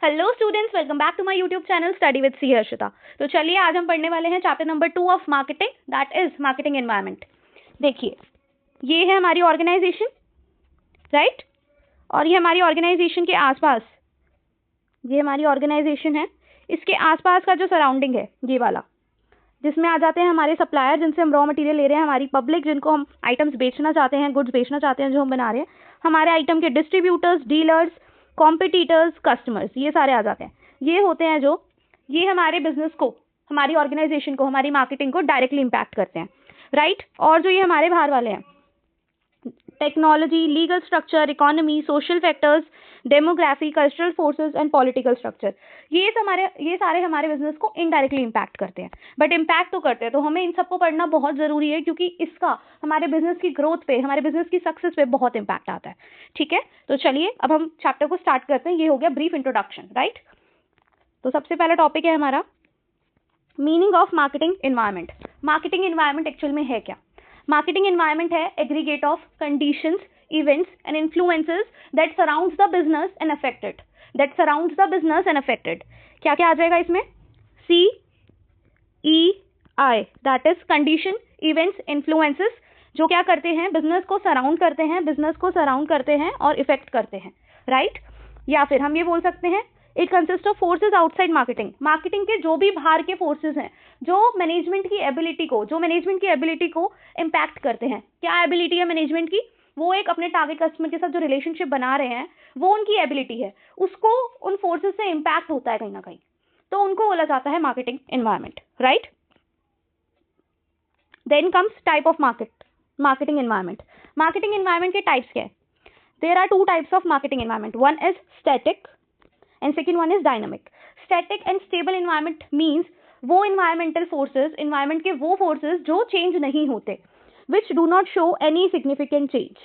Hello students, welcome back to my YouTube channel study with C Harshita. तो चलिए आज हम पढ़ने वाले हैं chapter number 2 of marketing, that is marketing environment. देखिए, ये है हमारी ऑर्गेनाइजेशन, राइट? और ये हमारी ऑर्गेनाइजेशन के आसपास, ये हमारी ऑर्गेनाइजेशन है, इसके आसपास का जो सराउंडिंग है ये वाला, जिसमें आ जाते हैं हमारे सप्लायर जिनसे हम रॉ मटेरियल ले रहे हैं, हमारी पब्लिक जिनको हम आइटम्स बेचना चाहते हैं, गुड्स बेचना चाहते हैं जो हम बना रहे हैं, हमारे आइटम के डिस्ट्रीब्यूटर्स, डीलर्स, कॉम्पिटिटर्स, कस्टमर्स, ये सारे आ जाते हैं। ये होते हैं जो ये हमारे बिजनेस को, हमारी ऑर्गेनाइजेशन को, हमारी मार्केटिंग को डायरेक्टली इम्पैक्ट करते हैं, राइट? और जो ये हमारे बाहर वाले हैं, technology, legal structure, economy, social factors, demography, cultural forces and political structure, ये सारे हमारे बिजनेस को इनडायरेक्टली इम्पैक्ट करते हैं, बट इम्पैक्ट तो करते हैं। तो हमें इन सबको पढ़ना बहुत जरूरी है क्योंकि इसका हमारे बिजनेस की ग्रोथ पे, हमारे बिजनेस की सक्सेस पे बहुत इम्पैक्ट आता है। ठीक है, तो चलिए अब हम चैप्टर को स्टार्ट करते हैं। ये हो गया ब्रीफ इंट्रोडक्शन, राइट? तो सबसे पहला टॉपिक है हमारा meaning of marketing environment. Marketing environment actual में है क्या? मार्केटिंग एनवायरनमेंट है aggregate of conditions, events and influences that surrounds the business and affected, क्या क्या आ जाएगा इसमें? CEI, that is condition, events, influences, जो क्या करते हैं? बिजनेस को सराउंड करते हैं और इफेक्ट करते हैं, राइट? या फिर हम ये बोल सकते हैं it consist of forces outside marketing. Marketing के जो भी बाहर के फोर्सेज हैं जो मैनेजमेंट की एबिलिटी को इम्पैक्ट करते हैं। क्या एबिलिटी है मैनेजमेंट की? वो एक अपने टारगेट कस्टमर के साथ जो रिलेशनशिप बना रहे हैं, वो उनकी एबिलिटी है, उसको उन फोर्सेज से इम्पैक्ट होता है कहीं ना कहीं, तो उनको बोला जाता है marketing environment, right? Then comes type of marketing environment. Marketing environment के टाइप्स क्या है? There are two types of marketing environment. One is static and second one is dynamic. Static and stable environment means वो environmental forces, environment के वो forces जो change नहीं होते, which do not show any significant change.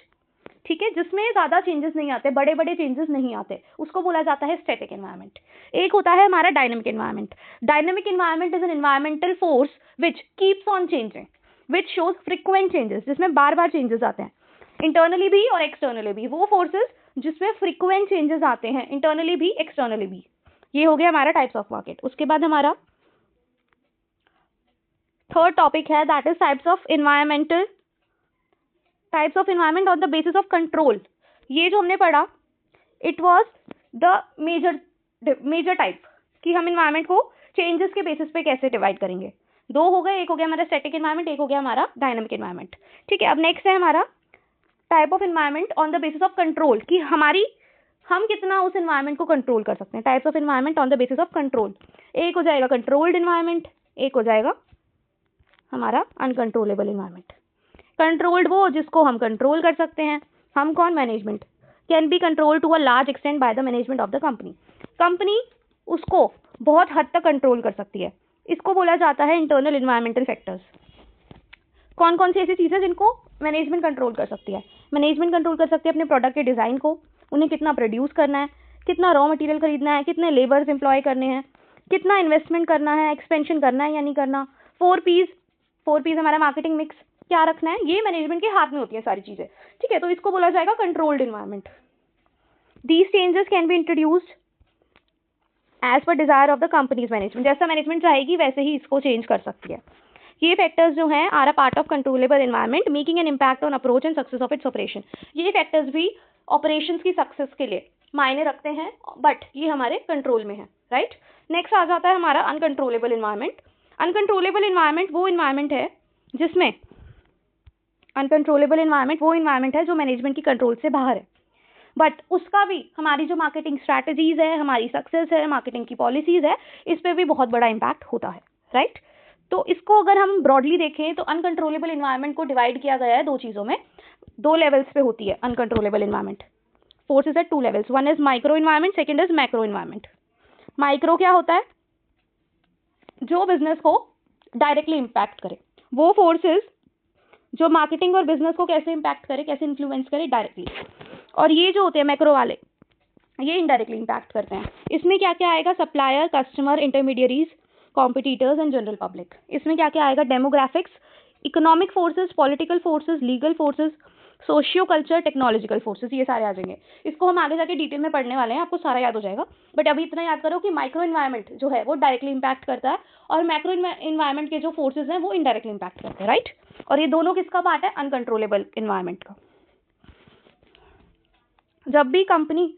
ठीक है, जिसमें ज्यादा चेंजेस नहीं आते, बड़े बड़े चेंजेस नहीं आते, उसको बोला जाता है स्टैटिक एनवायरनमेंट। एक होता है हमारा dynamic environment. Dynamic environment is an environmental force which keeps on changing, which shows frequent changes, जिसमें बार बार चेंजेस आते हैं, इंटरनली भी और एक्सटर्नली भी। वो फोर्सेस जिसमें फ्रीक्वेंट चेंजेस आते हैं, इंटरनली भी एक्सटर्नली भी। ये हो गया हमारा टाइप्स ऑफ मार्केट। उसके बाद हमारा थर्ड टॉपिक है that is types of environment on the basis of control. ये जो हमने पढ़ा, it was the major type कि हम एनवायरमेंट को चेंजेस के बेसिस पे कैसे डिवाइड करेंगे। दो हो गए, एक हो गया हमारा स्टैटिक एनवायरमेंट, एक हो गया हमारा डायनामिक एनवायरमेंट। ठीक है, अब नेक्स्ट है हमारा type of environment on the basis of control, कि हम कितना उस एनवायरनमेंट को कंट्रोल कर सकते हैं। Types of environment on the basis of control, एक हो जाएगा कंट्रोल्ड एनवायरनमेंट, एक हो जाएगा हमारा अनकंट्रोलेबल एनवायरनमेंट। कंट्रोल्ड वो जिसको हम कंट्रोल कर सकते हैं। हम कौन? Management can be control to a large extent by the management of the company उसको बहुत हद तक कंट्रोल कर सकती है। इसको बोला जाता है इंटरनल एनवायरमेंटल फैक्टर्स। कौन कौन सी ऐसी चीजें जिनको मैनेजमेंट कंट्रोल कर सकती है? मैनेजमेंट कंट्रोल कर सकती है अपने प्रोडक्ट के डिजाइन को, उन्हें कितना प्रोड्यूस करना है, कितना रॉ मटेरियल खरीदना है, कितने लेबर्स एम्प्लॉय करने हैं, कितना इन्वेस्टमेंट करना है, एक्सपेंशन करना है या नहीं करना। 4Ps हमारा मार्केटिंग मिक्स क्या रखना है, ये मैनेजमेंट के हाथ में होती है सारी चीजें। ठीक है, तो इसको बोला जाएगा controlled environment. These changes can be introduced as per desire of the company's management. जैसा मैनेजमेंट चाहेगी वैसे ही इसको चेंज कर सकती है। ये फैक्टर्स जो हैं are a part of controllable environment making an impact on approach and success of its operation. ये फैक्टर्स भी ऑपरेशंस की सक्सेस के लिए मायने रखते हैं, बट ये हमारे कंट्रोल में है, राइट? नेक्स्ट आ जाता है हमारा अनकंट्रोलेबल एनवायरनमेंट। अनकंट्रोलेबल एनवायरनमेंट वो एनवायरनमेंट है जो मैनेजमेंट की कंट्रोल से बाहर है, बट उसका भी हमारी जो मार्केटिंग स्ट्रैटेजीज है, हमारी सक्सेस है, मार्केटिंग की पॉलिसीज है, इस पे भी बहुत बड़ा इम्पैक्ट होता है, राइट? तो इसको अगर हम ब्रॉडली देखें तो अनकंट्रोलेबल एनवायरनमेंट को डिवाइड किया गया है दो चीजों में, दो लेवल्स पे होती है uncontrollable environment. Forces eight two levels, one is micro environment, second is macro environment. Micro क्या होता है? जो बिजनेस को डायरेक्टली इम्पैक्ट करे, वो फोर्सेस जो मार्केटिंग और बिजनेस को कैसे इम्पैक्ट करे, कैसे इन्फ्लुएंस करे डायरेक्टली। और ये जो होते हैं मैक्रो वाले, ये इनडायरेक्टली इम्पैक्ट करते हैं। इसमें क्या क्या आएगा? Supplier, customer, intermediaries, competitors and general public. इसमें क्या क्या आएगा? Demographics, economic forces, political forces, legal forces, socio culture, technological forces, ये सारे आ जाएंगे। इसको हम आगे जाके डिटेल में पढ़ने वाले हैं, आपको सारा याद हो जाएगा। बट अभी इतना याद करो कि माइक्रो इन्वायरमेंट जो है वो डायरेक्टली इंपैक्ट करता है और मैक्रो इन्वायरमेंट के जो फोर्सेज हैं वो इनडायरेक्टली इंपैक्ट करते हैं, राइट। और ये दोनों किसका पार्ट है? अनकंट्रोलेबल इन्वायरमेंट का। जब भी कंपनी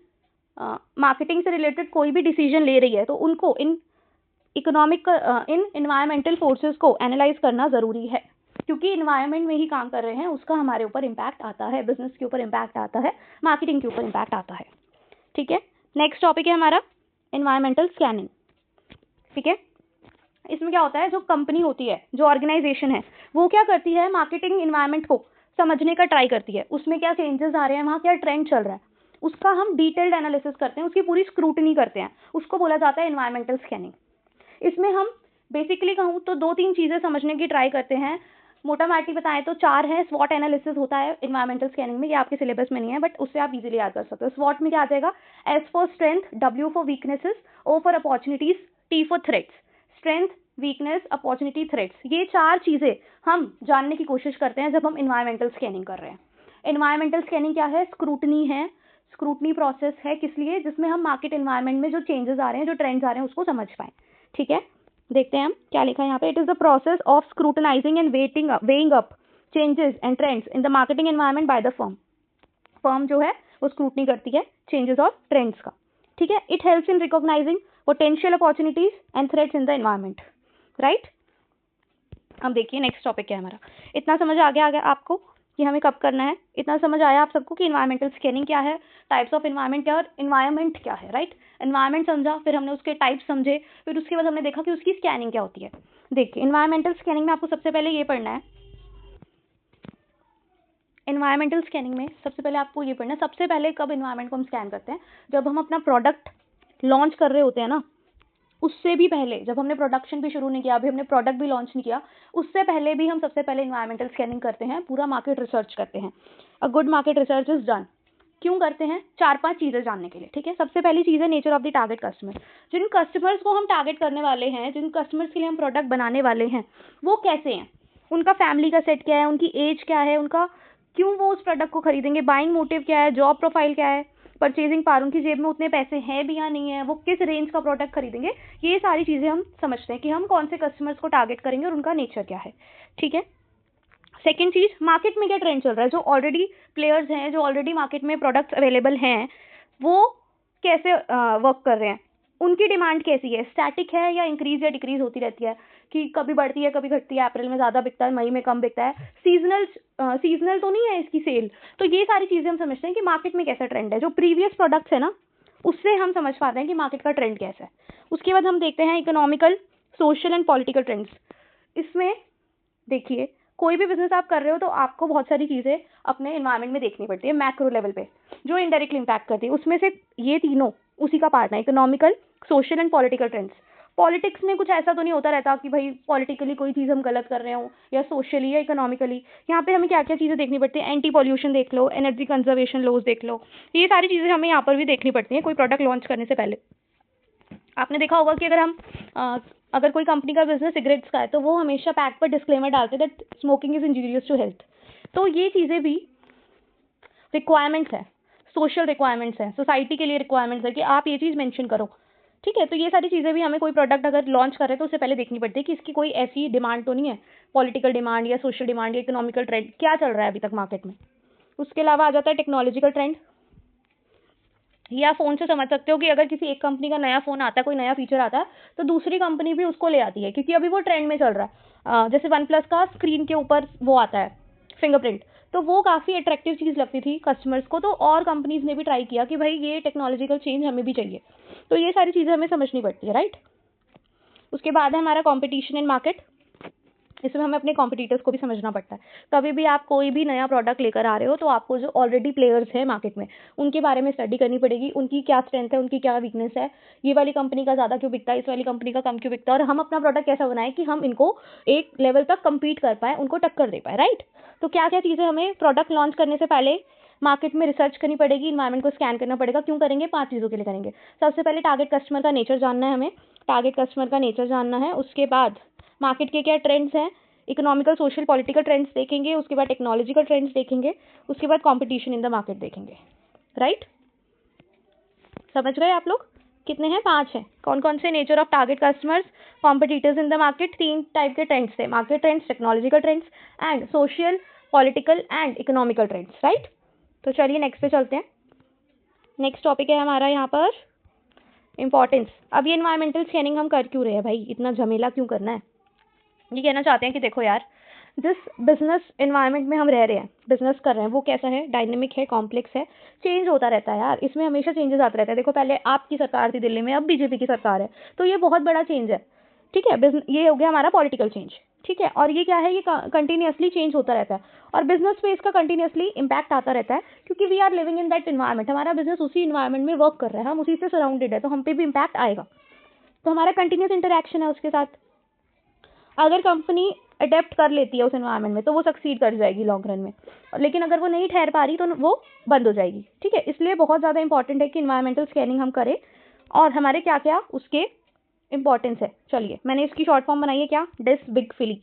मार्केटिंग से रिलेटेड कोई भी डिसीजन ले रही है तो उनको इन इन्वायरमेंटल फोर्सेस को एनालाइज करना ज़रूरी है, क्योंकि इन्वायरमेंट में ही काम कर रहे हैं, उसका हमारे ऊपर इम्पैक्ट आता है, बिजनेस के ऊपर इम्पैक्ट आता है, मार्केटिंग के ऊपर इम्पैक्ट आता है। ठीक है, नेक्स्ट टॉपिक है हमारा इन्वायरमेंटल स्कैनिंग। ठीक है, इसमें क्या होता है, जो कंपनी होती है, जो ऑर्गेनाइजेशन है, वो क्या करती है, मार्केटिंग इन्वायरमेंट को समझने का ट्राई करती है, उसमें क्या चेंजेस आ रहे हैं, वहाँ क्या ट्रेंड चल रहा है, उसका हम डिटेल्ड एनालिसिस करते हैं, उसकी पूरी स्क्रूटनी करते हैं, उसको बोला जाता है इन्वायरमेंटल स्कैनिंग। इसमें हम बेसिकली कहूँ तो 2-3 चीज़ें समझने की ट्राई करते हैं, मोटा माटी बताएं तो 4 है। स्वॉट एनालिसिस होता है इन्वायरमेंटल स्कैनिंग में, ये आपके सिलेबस में नहीं है बट उससे आप इजीली याद कर सकते हो। स्वॉट में क्या आ जाएगा? S for strength, W for weaknesses, O for opportunities, T for threats. Strength, weakness, opportunity, threats, ये 4 चीज़ें हम जानने की कोशिश करते हैं जब हम इन्वायरमेंटल स्कैनिंग कर रहे हैं। इन्वायरमेंटल स्कैनिंग क्या है? स्क्रूटनी है, स्क्रूटनी प्रोसेस है, किस लिए? जिसमें हम मार्केट इन्वायरमेंट में जो चेंजेस आ रहे हैं, जो ट्रेंड्स आ रहे हैं, उसको समझ पाएं। ठीक है, देखते हैं हम क्या लिखा है यहाँ पे। It is the process of scrutinising and weighing up changes and trends in the marketing environment by the firm. Firm जो है वो स्क्रूटनी करती है चेंजेस और ट्रेंड्स का। ठीक है, it helps in recognising potential opportunities and threats in the environment, right. अब देखिए नेक्स्ट टॉपिक क्या है हमारा। इतना समझ आ गया आपको कि हमें कब करना है? इतना समझ आया आप सबको कि इन्वायरमेंटल स्कैनिंग क्या है, टाइप्स ऑफ इन्वायरमेंट क्या है और इन्वायरमेंट क्या है, राइट। एनवायरमेंट समझा, फिर हमने उसके टाइप समझे, फिर उसके बाद हमने देखा कि उसकी स्कैनिंग क्या होती है। देखिए इन्वायरमेंटल स्कैनिंग में आपको सबसे पहले ये पढ़ना है, इन्वायरमेंटल स्कैनिंग में सबसे पहले आपको ये पढ़ना है, सबसे पहले कब इन्वायरमेंट को हम स्कैन करते हैं? जब हम अपना प्रोडक्ट लॉन्च कर रहे होते हैं ना, उससे भी पहले, जब हमने प्रोडक्शन भी शुरू नहीं किया, अभी हमने प्रोडक्ट भी लॉन्च नहीं किया, उससे पहले भी हम सबसे पहले इन्वायरमेंटल स्कैनिंग करते हैं, पूरा मार्केट रिसर्च करते हैं। A good market research is done. क्यों करते हैं? 4-5 चीज़ें जानने के लिए। ठीक है, सबसे पहली चीज़ है nature of the target customer. जिन कस्टमर्स को हम टारगेट करने वाले हैं, जिन कस्टमर्स के लिए हम प्रोडक्ट बनाने वाले हैं, वो कैसे हैं, उनका फैमिली का सेट क्या है, उनकी एज क्या है, उनका क्यों वो उस प्रोडक्ट को खरीदेंगे, बाइंग मोटिव क्या है, जॉब प्रोफाइल क्या है, परचेजिंग पावर, उनकी जेब में उतने पैसे हैं भी या नहीं है, वो किस रेंज का प्रोडक्ट खरीदेंगे, ये सारी चीज़ें हम समझते हैं कि हम कौन से कस्टमर्स को टारगेट करेंगे और उनका नेचर क्या है। ठीक है, सेकेंड चीज़, मार्केट में क्या ट्रेंड चल रहा है, जो ऑलरेडी प्लेयर्स हैं, जो ऑलरेडी मार्केट में प्रोडक्ट्स अवेलेबल हैं, वो कैसे वर्क कर रहे हैं, उनकी डिमांड कैसी है, स्टैटिक है या इंक्रीज या डिक्रीज होती रहती है, कि कभी बढ़ती है कभी घटती है, अप्रैल में ज़्यादा बिकता है, मई में कम बिकता है, सीजनल तो नहीं है इसकी सेल। तो ये सारी चीज़ें हम समझते हैं कि मार्केट में कैसा ट्रेंड है, जो प्रीवियस प्रोडक्ट्स है ना, उससे हम समझ पाते हैं कि मार्केट का ट्रेंड कैसा है। उसके बाद हम देखते हैं economical, social and political trends. इसमें देखिए कोई भी बिजनेस आप कर रहे हो तो आपको बहुत सारी चीज़ें अपने एनवायरनमेंट में देखनी पड़ती है, मैक्रो लेवल पे, जो इनडायरेक्टली इंपैक्ट करती है। उसमें से ये तीनों उसी का पार्ट है, economical, social and political trends. Politics में कुछ ऐसा तो नहीं होता रहता कि भाई पॉलिटिकली कोई चीज़ हम गलत कर रहे हो, या सोशली या इकोनॉमिकली। यहाँ पे हमें क्या क्या चीज़ें देखनी पड़ती है, एंटी पॉल्यूशन देख लो, एनर्जी कंजर्वेशन लॉज देख लो, ये सारी चीज़ें हमें यहाँ पर भी देखनी पड़ती हैं कोई प्रोडक्ट लॉन्च करने से पहले। आपने देखा होगा कि अगर कोई कंपनी का बिजनेस सिगरेट्स का है तो वो हमेशा पैक पर डिस्क्लेमर डालते हैं that smoking is injurious to health. तो ये चीज़ें भी रिक्वायरमेंट्स है, सोशल रिक्वायरमेंट्स है, सोसाइटी के लिए रिक्वायरमेंट्स है कि आप ये चीज़ मेंशन करो। ठीक है, तो ये सारी चीज़ें भी हमें कोई प्रोडक्ट अगर लॉन्च कर रहे हैं तो उससे पहले देखनी पड़ती है कि इसकी कोई ऐसी डिमांड तो नहीं है, पॉलिटिकल डिमांड या सोशल डिमांड या इकोनॉमिकल ट्रेंड क्या चल रहा है अभी तक मार्केट में। उसके अलावा आ जाता है टेक्नोलॉजिकल ट्रेंड। ये आप फ़ोन से समझ सकते हो कि अगर किसी एक कंपनी का नया फ़ोन आता है, कोई नया फीचर आता है, तो दूसरी कंपनी भी उसको ले आती है क्योंकि अभी वो ट्रेंड में चल रहा है। जैसे OnePlus का स्क्रीन के ऊपर वो आता है फिंगरप्रिंट, तो वो काफ़ी अट्रैक्टिव चीज़ लगती थी कस्टमर्स को, तो और कंपनीज ने भी ट्राई किया कि भाई ये टेक्नोलॉजिकल चेंज हमें भी चाहिए। तो ये सारी चीज़ें हमें समझनी पड़ती है, राइट। उसके बाद है हमारा कॉम्पिटिशन इन मार्केट। इसमें हमें अपने कॉम्पिटिटर्स को भी समझना पड़ता है। कभी भी आप कोई भी नया प्रोडक्ट लेकर आ रहे हो तो आपको जो ऑलरेडी प्लेयर्स हैं मार्केट में, उनके बारे में स्टडी करनी पड़ेगी, उनकी क्या स्ट्रेंथ है, उनकी क्या वीकनेस है, ये वाली कंपनी का ज़्यादा क्यों बिकता है, इस वाली कंपनी का कम क्यों बिकता है, और हम अपना प्रोडक्ट कैसा बनाएं कि हम इनको एक लेवल तक कम्पीट कर पाएँ, उनको टक्कर दे पाए, राइट। तो क्या क्या चीज़ें हमें प्रोडक्ट लॉन्च करने से पहले मार्केट में रिसर्च करनी पड़ेगी, इन्वायरमेंट को स्कैन करना पड़ेगा। क्यों करेंगे? 5 चीज़ों के लिए करेंगे। सबसे पहले टारगेट कस्टमर का नेचर जानना है हमें, टारगेट कस्टमर का नेचर जानना है। उसके बाद मार्केट के क्या ट्रेंड्स हैं, इकोनॉमिकल सोशल पॉलिटिकल ट्रेंड्स देखेंगे, उसके बाद टेक्नोलॉजिकल ट्रेंड्स देखेंगे, उसके बाद कंपटीशन इन द मार्केट देखेंगे। राइट, समझ गए आप लोग? कितने हैं? 5 हैं। कौन कौन से? Nature of target customers, competitors in the market, 3 type के ट्रेंड्स थे, market trends, technological trends and social political and economical trends. Right, तो चलिए नेक्स्ट पे चलते हैं। नेक्स्ट टॉपिक है हमारा यहाँ पर इंपॉर्टेंस। अब ये इन्वायरमेंटल स्कैनिंग हम कर क्यों रहे हैं भाई, इतना झमेला क्यों करना है? ये कहना चाहते हैं कि देखो यार, जिस बिजनेस एनवायरनमेंट में हम रह रहे हैं, बिजनेस कर रहे हैं, वो कैसा है? डायनेमिक है, कॉम्प्लेक्स है, चेंज होता रहता है यार, इसमें हमेशा चेंजेस आते रहते हैं। देखो पहले आपकी सरकार थी दिल्ली में, अब बीजेपी की सरकार है, तो ये बहुत बड़ा चेंज है। ठीक है, ये हो गया हमारा पॉलिटिकल चेंज। ठीक है, और ये क्या है? ये कंटिन्यूसली चेंज होता रहता है और बिजनेस पे इसका कंटिन्यूसली इंपैक्ट आता रहता है, क्योंकि we are living in that environment. हमारा बिजनेस उसी इन्वायरमेंट में वर्क कर रहा है, हम उसी से सराउंडेड है, तो हम पे भी इंपैक्ट आएगा। तो हमारा कंटिन्यूस इंटरेक्शन है उसके साथ। अगर कंपनी अडेप्ट कर लेती है उस एनवायरनमेंट में तो वो सक्सीड कर जाएगी लॉन्ग रन में, लेकिन अगर वो नहीं ठहर पा रही तो वो बंद हो जाएगी। ठीक है, इसलिए बहुत ज़्यादा इंपॉर्टेंट है कि इन्वायरमेंटल स्कैनिंग हम करें और हमारे क्या क्या उसके इंपॉर्टेंस है। चलिए, मैंने इसकी शॉर्ट फॉर्म बनाई है क्या? डिस बिग फिली।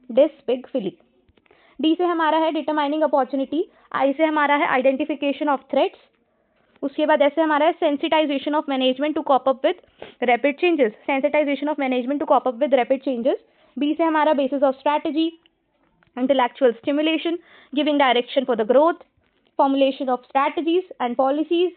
डिस बिग फिली। डी से हमारा है डिटरमाइनिंग अपॉर्चुनिटी, आई से हमारा है आइडेंटिफिकेशन ऑफ थ्रेट्स, उसके बाद ऐसे हमारा है sensitization of management to cope up with rapid changes, sensitization of management to cope up with rapid changes. B से हमारा basis of strategy, intellectual stimulation, giving direction for the growth, formulation of strategies and policies.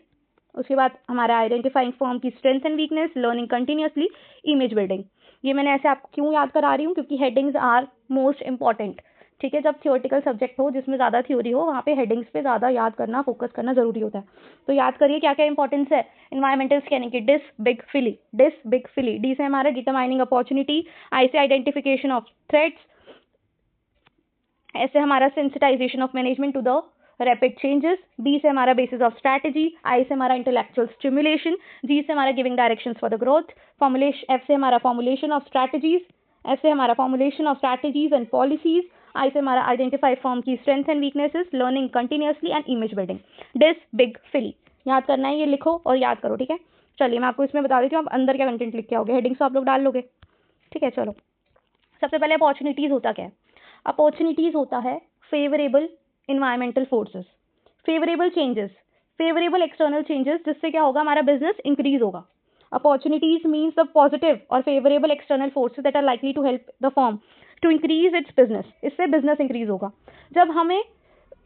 उसके बाद हमारा identifying firm की strength and weakness, learning continuously, image building. ये मैंने ऐसे आपको क्यों याद करा रही हूँ? क्योंकि हेडिंग्स आर मोस्ट इंपॉर्टेंट। ठीक है, जब थियोरेटिकल सब्जेक्ट हो जिसमें ज़्यादा थ्योरी हो, वहाँ पे हेडिंग्स पे ज़्यादा याद करना, फोकस करना जरूरी होता है। तो याद करिए क्या क्या इंपॉर्टेंस है इन्वायरमेंटल स्कैनिंग की। डिस बिग फिली, डिस बिग फिली। डी से हमारा डिटरमाइनिंग अपॉर्चुनिटी, आई से आइडेंटिफिकेशन ऑफ थ्रेट्स, ऐसे हमारा sensitization of management to the rapid changes, B से हमारा बेसिस ऑफ स्ट्रैटेजी, आई से हमारा इंटेलेक्चुअल स्टिमुलेशन, जी से हमारा giving directions for the growth, formulation, F से हमारा फॉर्मुलेशन ऑफ स्ट्रैटेजीज, एफ से हमारा formulation of strategies and policies, I से हमारा आइडेंटिफाई फॉर्म की strength and weaknesses, learning continuously and image building. This big फिली याद करना है, ये लिखो और याद करो। ठीक है, चलिए मैं आपको इसमें बता देती हूँ आप अंदर क्या कंटेंट लिख के आओगे, हेडिंग्स तो आप लोग डाल लोगे। ठीक है, चलो सबसे पहले अपॉर्चुनिटीज होता क्या है? अपॉर्चुनिटीज होता है favourable environmental forces, favourable changes, favourable external changes, जिससे क्या होगा? हमारा बिजनेस इंक्रीज होगा। अपॉर्चुनिटीज मीन्स द पॉजिटिव और favourable external forces that are likely to help the firm to increase its business. इससे बिजनेस इंक्रीज होगा। जब हमें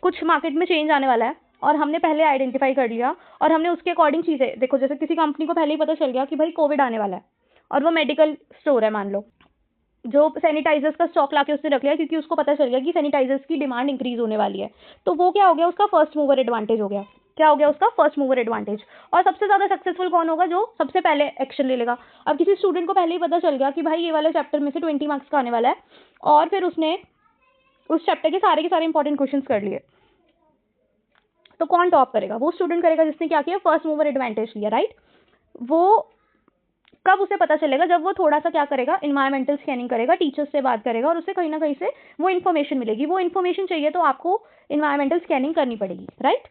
कुछ मार्केट में चेंज आने वाला है और हमने पहले आइडेंटिफाई कर लिया और हमने उसके अकॉर्डिंग चीजें, देखो जैसे किसी कंपनी को पहले ही पता चल गया कि भाई कोविड आने वाला है और वो मेडिकल स्टोर है मान लो, जो सैनिटाइजर्स का स्टॉक लाके उसने रख लिया क्योंकि उसको पता चल गया कि सैनिटाइजर्स की डिमांड इंक्रीज होने वाली है, तो वो क्या हो गया? उसका फर्स्ट मूवर एडवांटेज हो गया। क्या हो गया? उसका फर्स्ट मूवर एडवांटेज। और सबसे ज्यादा सक्सेसफुल कौन होगा? जो सबसे पहले एक्शन ले लेगा। अब किसी स्टूडेंट को पहले ही पता चल गया कि भाई ये वाले चैप्टर में से 20 मार्क्स का आने वाला है और फिर उसने उस चैप्टर के सारे इंपॉर्टेंट क्वेश्चंस कर लिए, तो कौन टॉप करेगा? वो स्टूडेंट करेगा जिसने क्या किया? फर्स्ट मूवर एडवांटेज लिया। राइट, वो कब उसे पता चलेगा? जब वो थोड़ा सा क्या करेगा? इन्वायरमेंटल स्कैनिंग करेगा, टीचर्स से बात करेगा और उसे कहीं ना कहीं से वो इन्फॉर्मेशन मिलेगी। वो इन्फॉर्मेशन चाहिए तो आपको इन्वायरमेंटल स्कैनिंग करनी पड़ेगी। राइट,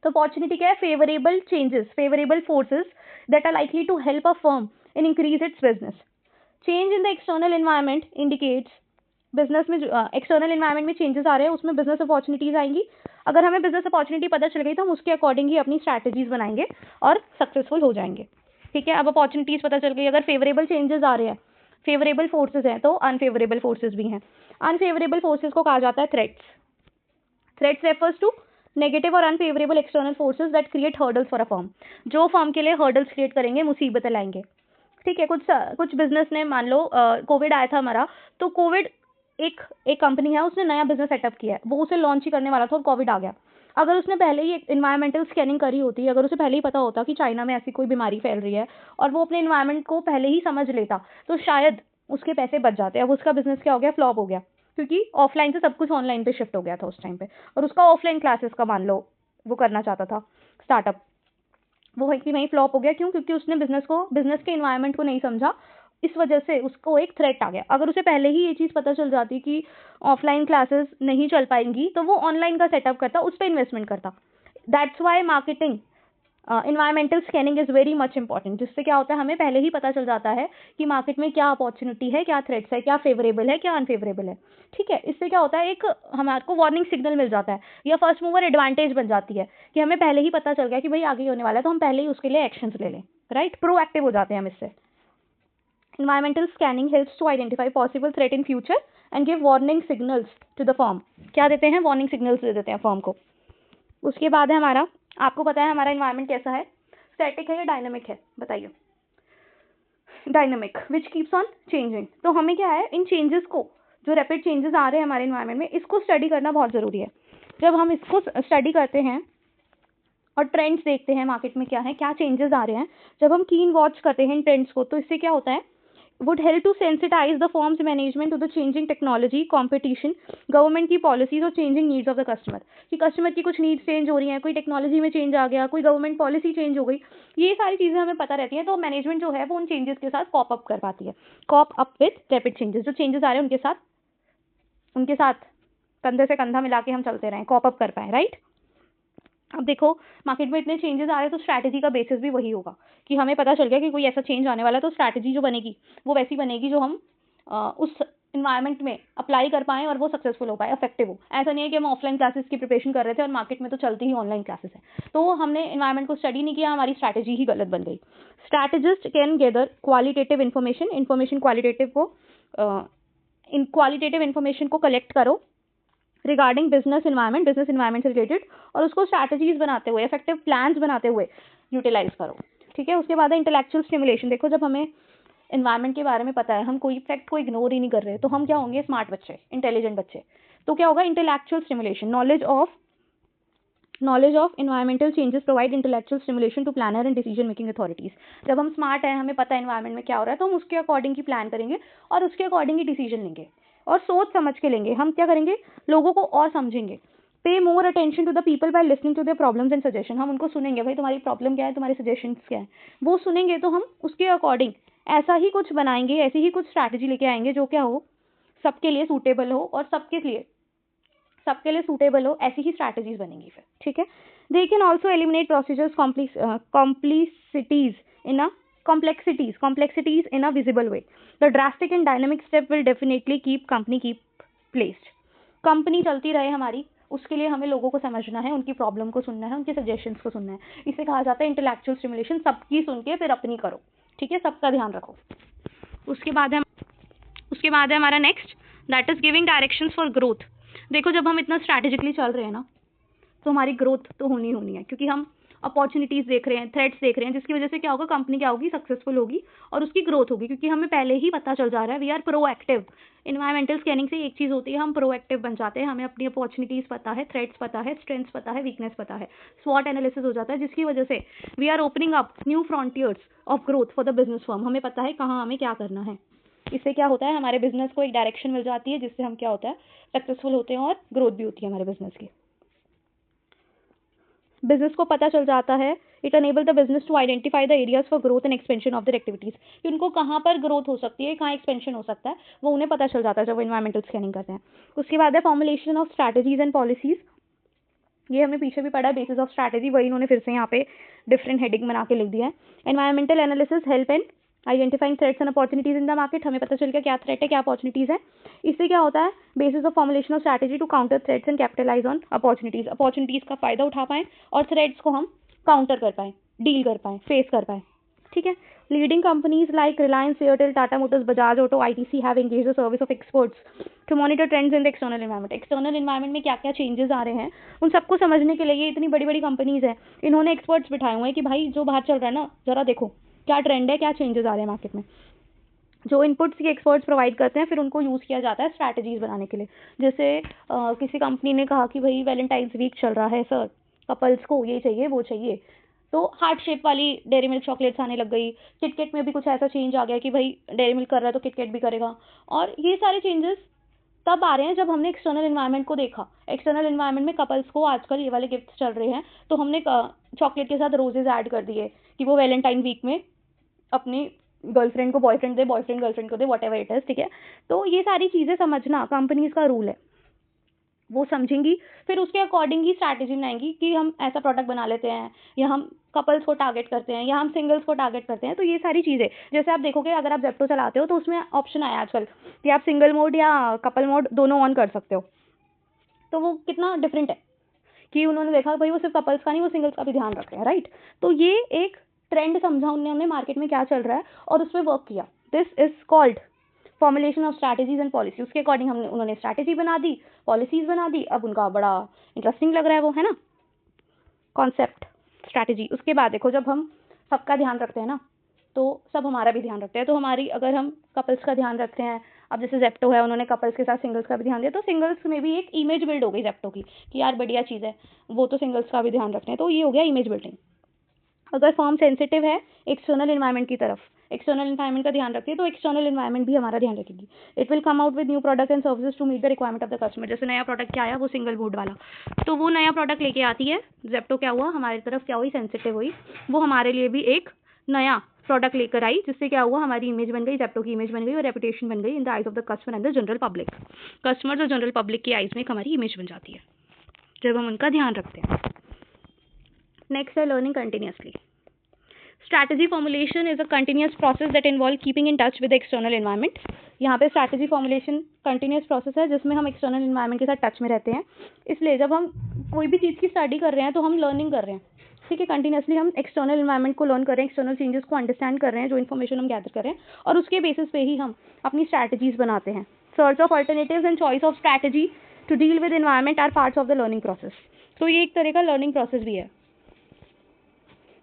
तो अपॉर्चुनिटी क्या है? Favourable changes, favourable forces that are likely to help a firm in increase its business. Change in the external environment indicates, business में एक्सटर्नल एनवायरमेंट में चेंजेस आ रहे हैं उसमें बिजनेस अपॉर्चुनिटीज आएंगी। अगर हमें बिजनेस अपॉर्चुनिटी पता चल गई तो हम उसके अकॉर्डिंग ही अपनी स्ट्रैटेजीज बनाएंगे और सक्सेसफुल हो जाएंगे। ठीक है, अब अपॉर्चुनिटीज पता चल गई, अगर फेवरेबल चेंजेस आ रहे हैं, फेवरेबल फोर्सेज हैं, तो अनफेवरेबल फोर्सेज भी हैं। अनफेवरेबल फोर्सेज को कहा जाता है threats. Threats refers to negative और unfavourable external forces that create hurdles for a firm, जो फर्म के लिए हर्डल्स क्रिएट करेंगे, मुसीबतें लाएंगे। ठीक है, कुछ बिजनेस ने, मान लो कोविड आया था हमारा, तो कोविड एक कंपनी है, उसने नया बिजनेस सेटअप किया है, वो उसे लॉन्च ही करने वाला था और कोविड आ गया। अगर उसने पहले ही इन्वायरमेंटल स्कैनिंग करी होती, अगर उसे पहले ही पता होता कि चाइना में ऐसी कोई बीमारी फैल रही है और वो अपने इन्वायरमेंट को पहले ही समझ लेता, तो शायद उसके पैसे बच जाते। अब उसका बिजनेस क्या हो गया? फ्लॉप हो गया, क्योंकि ऑफलाइन से सब कुछ ऑनलाइन पे शिफ्ट हो गया था उस टाइम पे, और उसका ऑफलाइन क्लासेस का मान लो वो करना चाहता था स्टार्टअप, वो वहीं की वहीं फ्लॉप हो गया। क्यों? क्योंकि उसने बिजनेस के इन्वायरमेंट को नहीं समझा, इस वजह से उसको एक थ्रेट आ गया। अगर उसे पहले ही ये चीज़ पता चल जाती कि ऑफलाइन क्लासेस नहीं चल पाएंगी, तो वो ऑनलाइन का सेटअप करता, उस पर इन्वेस्टमेंट करता। That's why marketing environmental scanning is very much important, जिससे क्या होता है हमें पहले ही पता चल जाता है कि मार्केट में क्या अपॉर्चुनिटी है, क्या थ्रेट्स है, क्या फेवरेबल है, क्या अनफेवरेबल है। ठीक है, इससे क्या होता है एक हमारे को वार्निंग सिग्नल मिल जाता है या फर्स्ट मूवर एडवांटेज बन जाती है कि हमें पहले ही पता चल गया कि भाई आगे होने वाला है, तो हम पहले ही उसके लिए एक्शंस ले लें, राइट। प्रोएक्टिव हो जाते हैं हम इससे। Environmental scanning helps to identify possible threat in future and give warning signals to the firm। क्या देते हैं? वार्निंग सिग्नल्स दे देते हैं फर्म को। उसके बाद है हमारा, आपको पता है हमारा इन्वायरमेंट कैसा है, स्टैटिक है या डायनामिक है, बताइए। Dynamic, which keeps on changing. तो हमें क्या है, इन चेंजेस को, जो रैपिड चेंजेस आ रहे हैं हमारे इन्वायरमेंट में, इसको स्टडी करना बहुत ज़रूरी है। जब हम इसको स्टडी करते हैं और ट्रेंड्स देखते हैं मार्केट में क्या है, क्या चेंजेस आ रहे हैं, जब हम कीन वॉच करते हैं इन ट्रेंड्स को, तो इससे क्या होता है, would help to sensitize the firm's management to the changing technology, competition, government की policies और changing needs of the customer। कि कस्टमर की कुछ नीड्स चेंज हो रही हैं, कोई टेक्नोलॉजी में चेंज आ गया, कोई गवर्नमेंट पॉलिसी चेंज हो गई, ये सारी चीज़ें हमें पता रहती हैं, तो मैनेजमेंट जो है वो उन चेंजेस के साथ कॉप अप कर पाती है। Corp up with rapid changes, जो चेंजेस आ रहे हैं उनके साथ कंधे से कंधा मिला के हम चलते रहें, कॉप अप कर पाएँ, राइट। अब देखो मार्केट में इतने चेंजेस आ रहे हैं, तो स्ट्रैटेजी का बेसिस भी वही होगा कि हमें पता चल गया कि कोई ऐसा चेंज आने वाला है, तो स्ट्रैटेजी जो बनेगी वो वैसी बनेगी जो हम उस इन्वायरमेंट में अप्लाई कर पाएँ और वो सक्सेसफुल हो पाए, इफेक्टिव हो। ऐसा नहीं है कि हम ऑफलाइन क्लासेस की प्रिपरेशन कर रहे थे और मार्केट में तो चलती ही ऑनलाइन क्लासेस है, तो हमने इन्वायरमेंट को स्टडी नहीं किया, हमारी स्ट्रैटेजी ही गलत बन गई। Strategist can gather qualitative information qualitative information को कलेक्ट करो रिगार्डिंग बिजनेस इन्वायरमेंट से रिलेटेड, और उसको स्ट्रैटेजीज बनाते हुए, इफेक्टिव प्लान्स बनाते हुए यूटिलाइज करो। ठीक है, उसके बाद है इंटेलेक्चुअल स्टिमुलेशन। देखो जब हमें इन्वायरमेंट के बारे में पता है, हम कोई फैक्ट को इग्नोर ही नहीं कर रहे, तो हम क्या होंगे, स्मार्ट बच्चे, इंटेलिजेंट बच्चे। तो क्या होगा, intellectual stimulation, knowledge of environmental changes provide intellectual stimulation to planner and decision making authorities. जब हम स्मार्ट हैं, हमें पता है इन्वायरमेंट में क्या हो रहा है, तो हम उसके अकॉर्डिंग ही प्लान करेंगे और उसके अकॉर्डिंग ही डिसीजन लेंगे और सोच समझ के लेंगे। हम क्या करेंगे, लोगों को और समझेंगे। Pay more attention to the people by listening to their problems and suggestion. हम उनको सुनेंगे, भाई तुम्हारी प्रॉब्लम क्या है, तुम्हारे सजेशंस क्या है, वो सुनेंगे, तो हम उसके अकॉर्डिंग ऐसा ही कुछ बनाएंगे, ऐसी ही कुछ स्ट्रैटेजी लेके आएंगे जो क्या हो, सबके लिए सूटेबल हो, और सबके लिए सूटेबल हो, ऐसी ही स्ट्रैटेजीज बनेंगी फिर। ठीक है, they can also eliminate procedures complexities in a visible way. The drastic and dynamic step will definitely keep placed. Company चलती रहे हमारी, उसके लिए हमें लोगों को समझना है, उनकी प्रॉब्लम को सुनना है, उनके सजेशंस को सुनना है। इसे कहा जाता है इंटेलेक्चुअल स्टिमुलेशन। सबकी सुन के फिर अपनी करो, ठीक है, सबका ध्यान रखो। उसके बाद है हमारा next, that is giving directions for growth. देखो जब हम इतना स्ट्रैटेजिकली चल रहे हैं ना, तो हमारी ग्रोथ तो होनी है, क्योंकि हम अपॉर्चुनिटीज देख रहे हैं, थ्रेट्स देख रहे हैं, जिसकी वजह से क्या होगा, कंपनी क्या होगी, सक्सेसफुल होगी और उसकी ग्रोथ होगी, क्योंकि हमें पहले ही पता चल जा रहा है। We are proactive. Environmental scanning से एक चीज़ होती है, हम प्रोएक्टिव बन जाते हैं, हमें अपनी अपॉर्चुनिटीज़ पता है, थ्रेट्स पता है, स्ट्रेंथ्स पता है, वीकनेस पता है, स्वॉट एनालिसिस हो जाता है, जिसकी वजह से we are opening up new frontiers of growth for the business firm. हमें पता है कहाँ हमें क्या करना है। इससे क्या होता है, हमारे बिजनेस को एक डायरेक्शन मिल जाती है, जिससे हम क्या होता है, सक्सेसफुल होते हैं और ग्रोथ भी होती है हमारे बिजनेस की। बिजनेस को पता चल जाता है, it enable the business to identify the areas for growth and expansion of their activities. कि उनको कहाँ पर ग्रोथ हो सकती है, कहाँ एक्सपेंशन हो सकता है, वो उन्हें पता चल जाता है जब वो इन्वायरमेंटल स्कैनिंग करते हैं। उसके बाद है formulation of strategies and policies. ये हमने पीछे भी पढ़ा, बेसिस ऑफ स्ट्रैटेजी, वही इन्होंने फिर से यहाँ पे डिफरेंट हेडिंग बना के लिख दिया है। Environmental analysis help and identifying threats and opportunities in the market. हमें पता चल गया क्या थ्रेट है, क्या अपॉर्चुनिटीज है। इससे क्या होता है, basis of formulation of strategy to counter threats and capitalize on opportunities का फायदा उठा पाएं और थ्रेट्स को हम काउंटर कर पाएं, डील कर पाएं, फेस कर पाएं। ठीक है, leading companies like Reliance, Airtel, Tata Motors, Bajaj Auto, ITC have engaged the service of experts to monitor trends in the external environment. External environment में क्या क्या चेंजेस आ रहे हैं, उन सबको समझने के लिए ये इतनी बड़ी बड़ी कंपनीज है, इन्होंने एक्सपर्ट्स बिठाए हुए हैं कि भाई जो बाहर चल रहा है ना, जरा देखो क्या ट्रेंड है, क्या चेंजेस आ रहे हैं मार्केट में। जो इनपुट्स ये एक्सपर्ट्स प्रोवाइड करते हैं, फिर उनको यूज़ किया जाता है स्ट्रैटेजीज बनाने के लिए। जैसे किसी कंपनी ने कहा कि भाई वैलेंटाइंस वीक चल रहा है सर, कपल्स को ये चाहिए वो चाहिए, तो हार्ट शेप वाली डेयरी मिल्क चॉकलेट्स आने लग गई। किटकेट में भी कुछ ऐसा चेंज आ गया कि भाई डेयरी मिल्क कर रहा है तो किटकेट भी करेगा। और ये सारे चेंजेस तब आ रहे हैं जब हमने एक्सटर्नल एनवायरनमेंट को देखा। एक्सटर्नल एनवायरनमेंट में कपल्स को आजकल ये वाले गिफ्ट चल रहे हैं, तो हमने चॉकलेट के साथ रोजेज ऐड कर दिए कि वो वैलेंटाइन वीक में अपनी गर्लफ्रेंड को बॉयफ्रेंड दे, बॉयफ्रेंड गर्लफ्रेंड को दे, वॉट एवर इट इज। ठीक है, तो ये सारी चीज़ें समझना कंपनीज का रूल है, वो समझेंगी, फिर उसके अकॉर्डिंग ही स्ट्रैटेजी बनाएंगी कि हम ऐसा प्रोडक्ट बना लेते हैं या हम कपल्स को टारगेट करते हैं या हम सिंगल्स को टारगेट करते हैं। तो ये सारी चीज़ें, जैसे आप देखोगे अगर आप जेप्टो चलाते हो तो उसमें ऑप्शन आया आजकल कि आप सिंगल मोड या कपल मोड दोनों ऑन कर सकते हो। तो वो कितना डिफरेंट है कि उन्होंने देखा भाई वो सिर्फ कपल्स का नहीं, वो सिंगल्स का भी ध्यान रखते हैं, राइट। तो ये एक ट्रेंड समझा उन्होंने मार्केट में क्या चल रहा है और उस पर वर्क किया। This is called formulation of strategies and policy. उसके अकॉर्डिंग उन्होंने स्ट्रैटेजी बना दी, पॉलिसीज बना दी। अब उनका बड़ा इंटरेस्टिंग लग रहा है वो, है ना, कॉन्सेप्ट, स्ट्रैटेजी। उसके बाद देखो जब हम सबका ध्यान रखते हैं ना तो सब हमारा भी ध्यान रखते हैं। तो हमारी, अगर हम कपल्स का ध्यान रखते हैं, अब जैसे जेप्टो है उन्होंने कपल्स के साथ सिंगल्स का भी ध्यान दिया, तो सिंगल्स में भी एक इमेज बिल्ड हो गई जेप्टो की कि यार बढ़िया चीज़ है, वो तो सिंगल्स का भी ध्यान रखते हैं। तो ये हो गया इमेज बिल्डिंग। अगर फर्म सेंसिटिव है एक्सटर्नल एनवायरनमेंट की तरफ, एक्सटर्नल एनवायरनमेंट का ध्यान रखती है, तो एक्सटर्नल एनवायरनमेंट भी हमारा ध्यान रखेगी। It will come out with new product and services to meet the requirement of the customer. जैसे नया प्रोडक्ट क्या आया, वो सिंगल बोर्ड वाला, तो वो नया प्रोडक्ट लेके आती है जेप्टो। क्या हुआ, हमारी तरफ क्या हुई, सेंसिटिव हुई, वो हमारे लिए भी एक नया प्रोडक्ट लेकर आई, जिससे क्या हुआ, हमारी इमेज बन गई, जेप्टो की इमेज बन गई और रेपुटेशन बन गई in the eyes of the customer and the general public. Customers और जनरल पब्लिक की आइज में एक हमारी इमेज बन जाती है जब हम उनका ध्यान रखते हैं। नेक्स्ट है learning continuously. Strategy formulation is a continuous process that involve keeping in touch with external environment. यहाँ पे स्ट्रैटेजी फॉर्मुलेशन कंटिन्यूअस प्रोसेस है जिसमें हम एक्सटर्नल एनवायरनमेंट के साथ टच में रहते हैं। इसलिए जब हम कोई भी चीज़ की स्टडी कर रहे हैं तो हम लर्निंग कर रहे हैं, ठीक है। कंटिन्यूअसली हम एक्सटर्नल एनवायरनमेंट को लर्न कर रहे हैं, एक्सटर्नल चेंजेस को अंडरस्टैंड कर रहे हैं, जो इन्फॉर्मेशन हम गैदर कर रहे हैं, और उसके बेसिस पे ही हम अपनी स्ट्रैटेजीज बनाते हैं। Search of alternatives and choice of strategy to deal with environment are parts of the learning process. तो ये एक तरह का लर्निंग प्रोसेस भी है।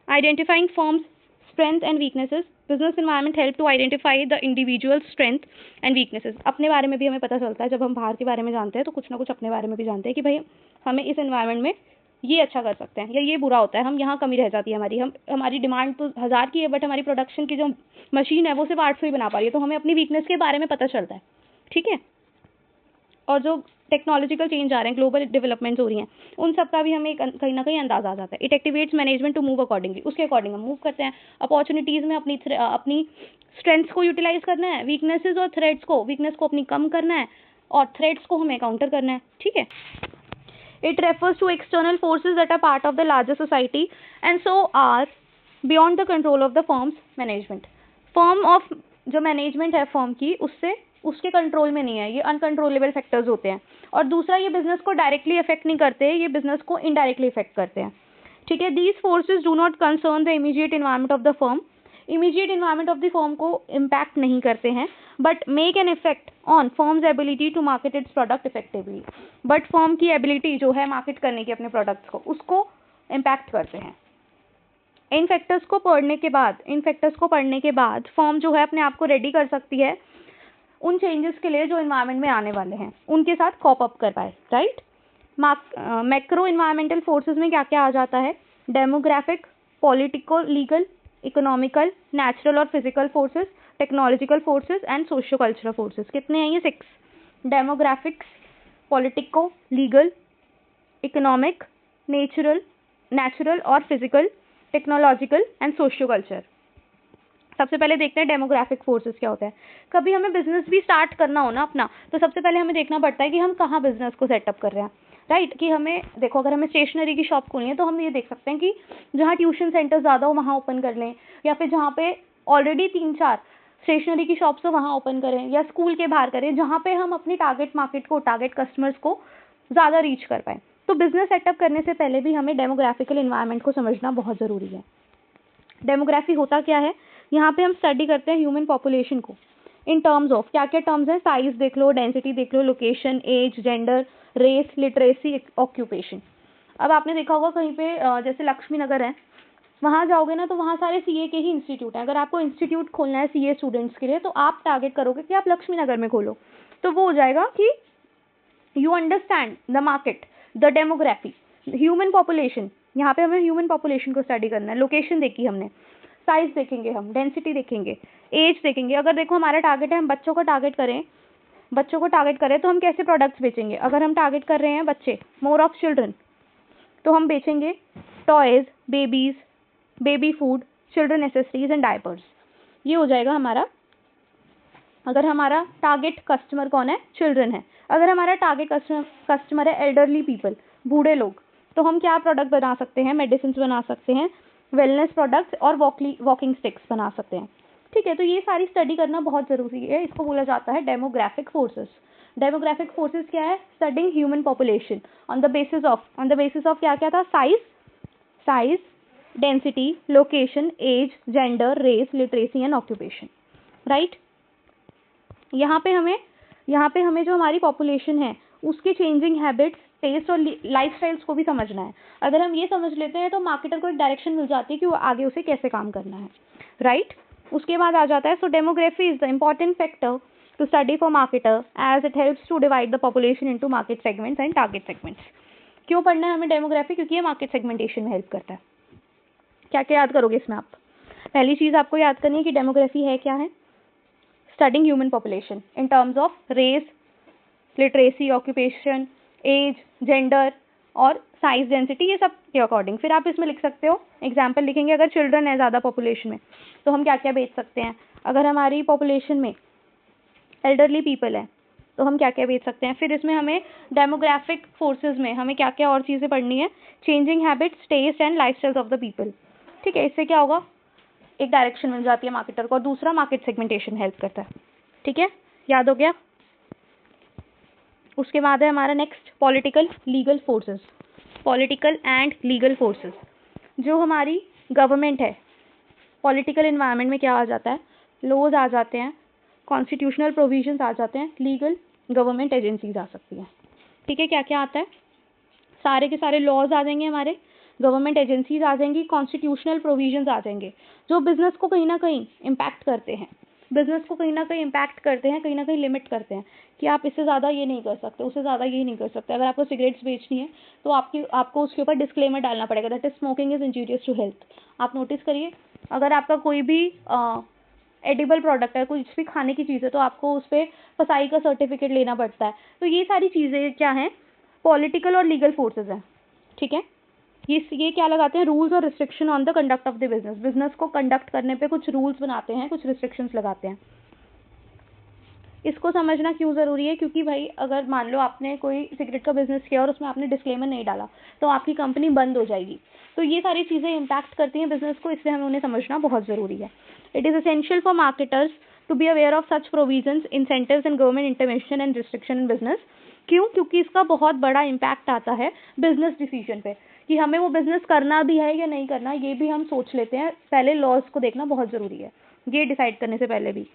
Identifying firms strength and weaknesses. Business environment help to identify the individual strength and weaknesses. अपने बारे में भी हमें पता चलता है जब हम बाहर के बारे में जानते हैं, तो कुछ ना कुछ अपने बारे में भी जानते हैं कि भाई हमें इस एनवायरनमेंट में ये अच्छा कर सकते हैं या ये बुरा होता है, हम यहाँ कमी रह जाती है हमारी डिमांड तो 1000 की है बट हमारी प्रोडक्शन की जो मशीन है वो सिर्फ 800 ही बना पा रही है, तो हमें अपनी वीकनेस के बारे में पता चलता है, ठीक है। और जो टेक्नोलॉजिकल चेंज आ रहे हैं, ग्लोबल डेवलपमेंट्स हो रही हैं, उन सब का भी हमें कहीं ना कहीं अंदाजा आ जाता है। It activates management to move accordingly, उसके अकॉर्डिंग हम मूव करते हैं। अपॉर्चुनिटीज़ में अपनी स्ट्रेंथ्स को यूटिलाइज करना है, वीकनेसेस और थ्रेट्स को, वीकनेस को अपनी कम करना है और थ्रेट्स को हमें काउंटर करना है, ठीक है। It refers to external forces that are part of the larger society and so are beyond the control of the firm's management. Firm of जो मैनेजमेंट है फर्म की, उसके कंट्रोल में नहीं है, ये अनकंट्रोलेबल फैक्टर्स होते हैं। और दूसरा, ये बिजनेस को डायरेक्टली इफेक्ट नहीं करते, ये बिजनेस को इनडायरेक्टली इफेक्ट करते हैं, ठीक है। These forces do not concern the immediate environment of the firm, immediate environment of the firm को इम्पैक्ट नहीं करते हैं, but make an effect on firm's ability to market its product effectively. But firm की ability जो है market करने की अपने प्रोडक्ट्स को, उसको इम्पैक्ट करते हैं। इन फैक्टर्स को पढ़ने के बाद फर्म जो है अपने आप को रेडी कर सकती है उन चेंजेस के लिए जो इन्वायरमेंट में आने वाले हैं, उनके साथ कॉप अप कर पाए, राइट। मैक्रो इन्वायरमेंटल फोर्सेस में क्या क्या आ जाता है, demographic, political, legal, economical, natural और physical forces, technological forces and socio cultural forces. कितने हैं ये? 6। Demographics, politico, legal, economic, natural और physical, technological and socio culture. सबसे पहले देखते हैं डेमोग्राफिक फोर्सेस क्या होता है। कभी हमें बिजनेस भी स्टार्ट करना हो ना अपना, तो सबसे पहले हमें देखना पड़ता है कि हम कहाँ बिजनेस को सेटअप कर रहे हैं, राइट। कि हमें देखो, अगर हमें स्टेशनरी की शॉप खोलनी है तो हम ये देख सकते हैं कि जहाँ ट्यूशन सेंटर ज़्यादा हो वहाँ ओपन कर लें, या फिर जहाँ पे ऑलरेडी 3-4 स्टेशनरी की शॉप्स हो वहाँ ओपन करें, या स्कूल के बाहर करें, जहाँ पे हम अपनी टारगेट मार्केट को, टारगेट कस्टमर्स को ज़्यादा रीच कर पाएँ। तो बिजनेस सेटअप करने से पहले भी हमें डेमोग्राफिकल इन्वायरमेंट को समझना बहुत ज़रूरी है। डेमोग्राफी होता क्या है? यहाँ पे हम स्टडी करते हैं ह्यूमन पॉपुलेशन को इन टर्म्स ऑफ, क्या क्या टर्म्स हैं, साइज देख लो, डेंसिटी देख लो, location, age, gender, race, literacy, occupation. अब आपने देखा होगा कहीं पे जैसे लक्ष्मी नगर है, वहाँ जाओगे ना तो वहाँ सारे सीए के ही इंस्टीट्यूट हैं। अगर आपको इंस्टीट्यूट खोलना है सीए स्टूडेंट्स के लिए तो आप टारगेट करोगे कि आप लक्ष्मी नगर में खोलो, तो वो हो जाएगा कि you understand the market, the demography, human population. यहाँ पे हमें ह्यूमन पॉपुलेशन को स्टडी करना है। लोकेशन देखी हमने, साइज देखेंगे, हम डेंसिटी देखेंगे, एज देखेंगे। अगर देखो हमारा टारगेट है हम बच्चों को टारगेट करें तो हम कैसे प्रोडक्ट्स बेचेंगे? अगर हम टारगेट कर रहे हैं बच्चे, मोर ऑफ चिल्ड्रन, तो हम बेचेंगे toys, babies, baby food, children accessories and diapers. ये हो जाएगा हमारा, अगर हमारा टारगेट कस्टमर कौन है? चिल्ड्रन है। अगर हमारा टारगेट कस्टमर है एल्डरली पीपल, बूढ़े लोग, तो हम क्या प्रोडक्ट बना सकते हैं? मेडिसिन बना सकते हैं, वेलनेस प्रोडक्ट्स और वॉकिंग स्टिक्स बना सकते हैं। ठीक है, तो ये सारी स्टडी करना बहुत ज़रूरी है। इसको बोला जाता है डेमोग्राफिक फोर्सेस। डेमोग्राफिक फोर्सेस क्या है? Studying human population on the basis of क्या क्या था? Size, density, location, age, gender, race, literacy and occupation. Right, यहाँ पे हमें जो हमारी पॉपुलेशन है उसकी चेंजिंग हैबिट्स, टेस्ट और लाइफस्टाइल्स को भी समझना है। अगर हम ये समझ लेते हैं तो मार्केटर को एक डायरेक्शन मिल जाती है कि वो आगे उसे कैसे काम करना है। राइट, उसके बाद आ जाता है, so demography is the important factor to study for marketer as it helps to divide the population into market segments and target segments. क्यों पढ़ना है हमें डेमोग्राफी? क्योंकि ये मार्केट सेगमेंटेशन में हेल्प करता है। क्या क्या याद करोगे इसमें आप? पहली चीज आपको याद करनी है कि डेमोग्राफी है क्या है? Studying human population in terms of race, literacy, occupation, age, gender और साइज, डेंसिटी, ये सब के अकॉर्डिंग। फिर आप इसमें लिख सकते हो, एग्जाम्पल लिखेंगे, अगर चिल्ड्रन है ज़्यादा पॉपुलेशन में तो हम क्या क्या बेच सकते हैं। अगर हमारी पॉपुलेशन में एल्डरली पीपल है तो हम क्या क्या बेच सकते हैं। फिर इसमें हमें डेमोग्राफिक फोर्सेस में हमें क्या क्या और चीज़ें पढ़नी है। Changing habits, taste and lifestyles of the people. ठीक है, इससे क्या होगा? एक डायरेक्शन मिल जाती है मार्केटर को, और दूसरा मार्केट सेगमेंटेशन हेल्प करता है। ठीक है, याद हो गया? उसके बाद है हमारा next political legal forces. Political and legal forces, जो हमारी गवर्नमेंट है, पॉलिटिकल इन्वायरमेंट में क्या आ जाता है? लॉज आ जाते हैं, कॉन्स्टिट्यूशनल प्रोविजंस आ जाते हैं, लीगल गवर्नमेंट एजेंसीज आ सकती हैं। ठीक है, क्या क्या आता है? सारे के सारे लॉज आ जाएंगे हमारे, गवर्नमेंट एजेंसीज आ जाएंगी, कॉन्स्टिट्यूशनल प्रोविजंस आ जाएंगे, जो बिजनेस को कहीं ना कहीं इम्पैक्ट करते हैं, कहीं ना कहीं लिमिट करते हैं कि आप इससे ज़्यादा ये नहीं कर सकते, उससे ज़्यादा ये नहीं कर सकते। अगर आपको सिगरेट्स बेचनी है तो आपको उसके ऊपर डिस्क्लेमर डालना पड़ेगा, that is smoking is injurious to health. आप नोटिस करिए, अगर आपका कोई भी एडिबल प्रोडक्ट है, कुछ भी खाने की चीज़ है, तो आपको उस पर फसाई का सर्टिफिकेट लेना पड़ता है। तो ये सारी चीज़ें क्या हैं? पॉलिटिकल और लीगल फोर्सेज हैं। ठीक है, ये क्या लगाते हैं? रूल्स और restriction on the conduct of the business को कंडक्ट करने पे कुछ रूल्स बनाते हैं, कुछ रिस्ट्रिक्शंस लगाते हैं। इसको समझना क्यों ज़रूरी है? क्योंकि भाई अगर मान लो आपने कोई सिगरेट का बिजनेस किया और उसमें आपने डिस्क्लेमर नहीं डाला तो आपकी कंपनी बंद हो जाएगी। तो ये सारी चीज़ें इम्पैक्ट करती हैं बिजनेस को, इसलिए हमें उन्हें समझना बहुत ज़रूरी है। It is essential for marketers to be aware of such provisions, incentives and government intervention and restriction in business. क्यों? क्योंकि इसका बहुत बड़ा इम्पैक्ट आता है बिजनेस डिसीजन पे, कि हमें वो बिजनेस करना भी है या नहीं करना, ये भी हम सोच लेते हैं। पहले लॉज को देखना बहुत ज़रूरी है, ये डिसाइड करने से पहले भी।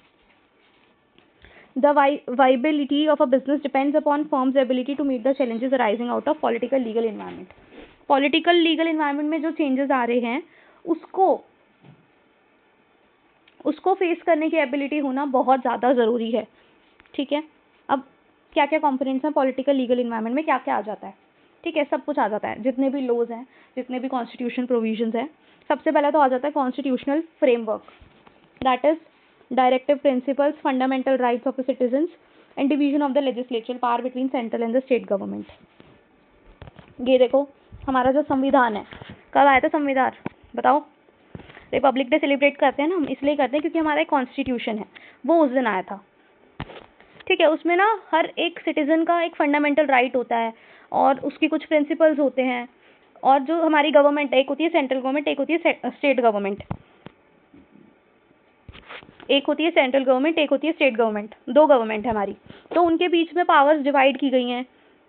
The viability of a business depends upon firm's ability to meet the challenges arising out of political legal environment. Political legal environment में जो changes आ रहे हैं उसको फेस करने की एबिलिटी होना बहुत ज़्यादा ज़रूरी है। ठीक है, अब क्या क्या कंपोनेंट्स हैं पॉलिटिकल लीगल इन्वायरमेंट में, क्या क्या आ जाता है? ठीक है, सब कुछ आ जाता है, जितने भी लॉज हैं, जितने भी कॉन्स्टिट्यूशन प्रोविजंस हैं। सबसे पहले तो आ जाता है constitutional framework, that is directive principles, fundamental rights of the citizens and division of the legislature power between central and the state government. ये देखो, हमारा जो संविधान है, कब आया था संविधान? बताओ। रिपब्लिक डे सेलिब्रेट करते हैं ना हम, इसलिए करते हैं क्योंकि हमारा एक कॉन्स्टिट्यूशन है, वो उस दिन आया था। ठीक है, उसमें ना हर एक सिटीजन का एक फंडामेंटल राइट होता है और उसकी कुछ प्रिंसिपल्स होते हैं। और जो हमारी गवर्नमेंट है, एक होती है सेंट्रल गवर्नमेंट, एक होती है स्टेट गवर्नमेंट। एक होती है सेंट्रल गवर्नमेंट, एक होती है स्टेट गवर्नमेंट, दो गवर्नमेंट है हमारी। तो उनके बीच में पावर्स डिवाइड की गई हैं।